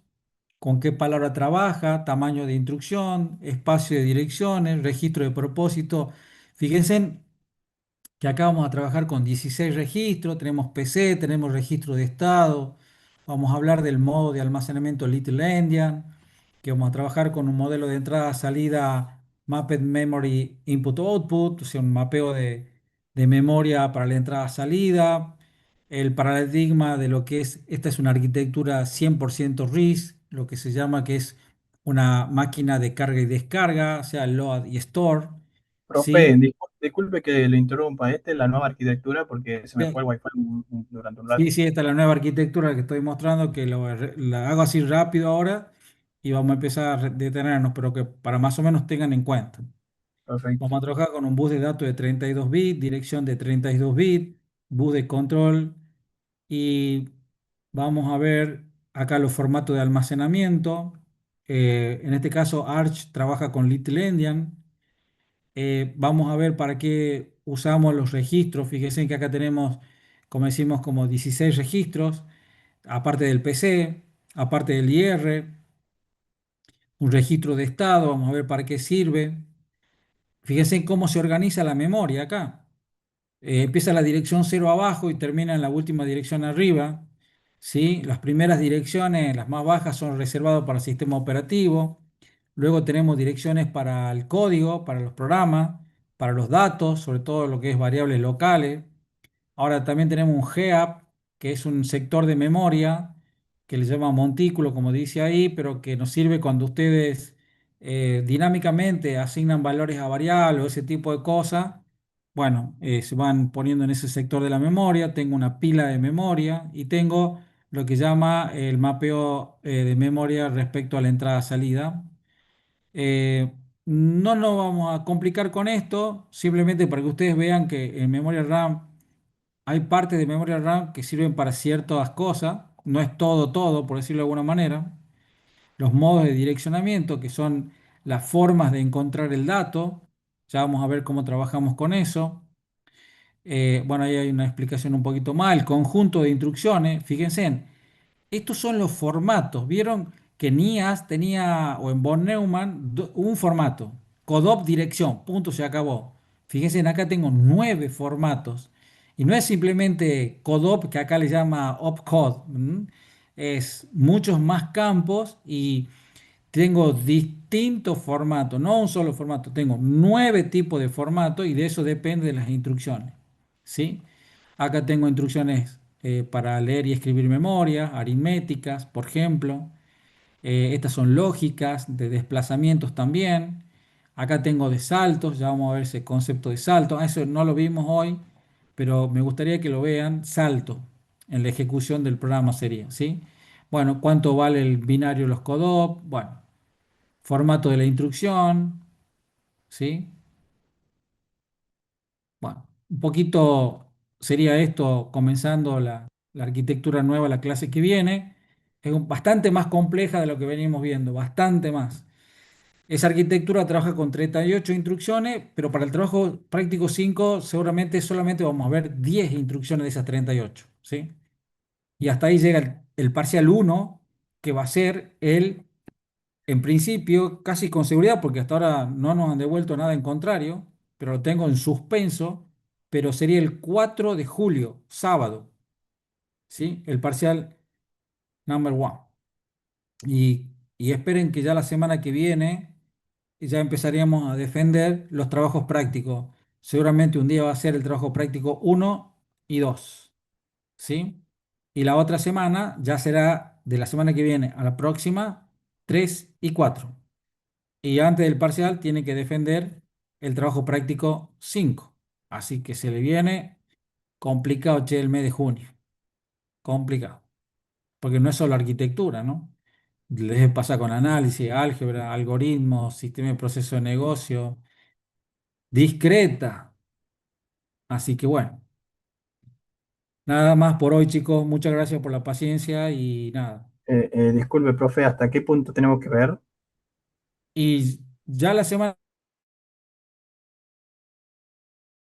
con qué palabra trabaja, tamaño de instrucción, espacio de direcciones, registro de propósito. Fíjense que acá vamos a trabajar con 16 registros, tenemos PC, tenemos registro de estado, vamos a hablar del modo de almacenamiento Little Endian, que vamos a trabajar con un modelo de entrada-salida Mapped Memory Input-Output, o sea, un mapeo de memoria para la entrada-salida, el paradigma de lo que es, esta es una arquitectura 100% RISC, lo que se llama que es una máquina de carga y descarga, o sea, load y store, Profe, ¿sí? disculpe que le interrumpa. Esta es la nueva arquitectura porque se me fue el wifi durante un Sí, rato. sí, esta es la nueva arquitectura que estoy mostrando, que la hago así rápido ahora y vamos a empezar a detenernos, pero que para más o menos tengan en cuenta. Perfecto. Vamos a trabajar con un bus de datos de 32 bits, dirección de 32 bits, bus de control y vamos a ver acá los formatos de almacenamiento. En este caso, Arch trabaja con Little Endian. Vamos a ver para qué usamos los registros. Fíjense que acá tenemos, como decimos, como 16 registros aparte del PC, aparte del IR, un registro de estado, vamos a ver para qué sirve. Fíjense en cómo se organiza la memoria acá. Empieza la dirección 0 abajo y termina en la última dirección arriba. ¿Sí? Las primeras direcciones, las más bajas, son reservadas para el sistema operativo. Luego tenemos direcciones para el código, para los programas, para los datos, sobre todo lo que es variables locales. Ahora también tenemos un GEAP, que es un sector de memoria, que le llama montículo, como dice ahí, pero que nos sirve cuando ustedes dinámicamente asignan valores a variables o ese tipo de cosas. Bueno, se van poniendo en ese sector de la memoria. Tengo una pila de memoria y tengo lo que llama el mapeo de memoria respecto a la entrada-salida. Eh, no nos vamos a complicar con esto, simplemente para que ustedes vean que en memoria RAM hay partes de memoria RAM que sirven para ciertas cosas, no es todo, todo, por decirlo de alguna manera. Los modos de direccionamiento, que son las formas de encontrar el dato, ya vamos a ver cómo trabajamos con eso. Bueno, ahí hay una explicación un poquito más. El conjunto de instrucciones, fíjense, estos son los formatos. Vieron que NIAS tenía, o en von Neumann, un formato. CODOP dirección, punto, se acabó. Fíjense, acá tengo 9 formatos. Y no es simplemente CODOP, que acá le llama opcode. Es muchos más campos y tengo distintos formatos, no un solo formato. Tengo 9 tipos de formatos y de eso depende de las instrucciones. ¿Sí? Acá tengo instrucciones para leer y escribir memoria, aritméticas, por ejemplo. Estas son lógicas, de desplazamientos también. Acá tengo de saltos, ya vamos a ver ese concepto de salto. Eso no lo vimos hoy, pero me gustaría que lo vean. Salto en la ejecución del programa sería, ¿sí? Bueno, ¿cuánto vale el binario los CODOP? Bueno, formato de la instrucción, ¿sí? Bueno, un poquito sería esto comenzando la arquitectura nueva, la clase que viene. Es bastante más compleja de lo que venimos viendo, bastante más. Esa arquitectura trabaja con 38 instrucciones, pero para el trabajo práctico 5 seguramente solamente vamos a ver 10 instrucciones de esas 38, ¿sí? Y hasta ahí llega el parcial uno, que va a ser en principio, casi con seguridad, porque hasta ahora no nos han devuelto nada en contrario, pero lo tengo en suspenso, pero sería el 4 de julio, sábado, ¿sí? El parcial number one. Y esperen que ya la semana que viene ya empezaríamos a defender los trabajos prácticos. Seguramente un día va a ser el trabajo práctico uno y 2, ¿sí? Y la otra semana ya será de la semana que viene a la próxima 3 y 4. Y antes del parcial tiene que defender el trabajo práctico 5. Así que se le viene complicado, che, el mes de junio. Complicado. Porque no es solo arquitectura, ¿no? Les pasa con análisis, álgebra, algoritmos, sistema de proceso de negocio, discreta. Así que bueno, nada más por hoy, chicos. Muchas gracias por la paciencia y nada. Disculpe, profe, ¿hasta qué punto tenemos que ver? Y ya la semana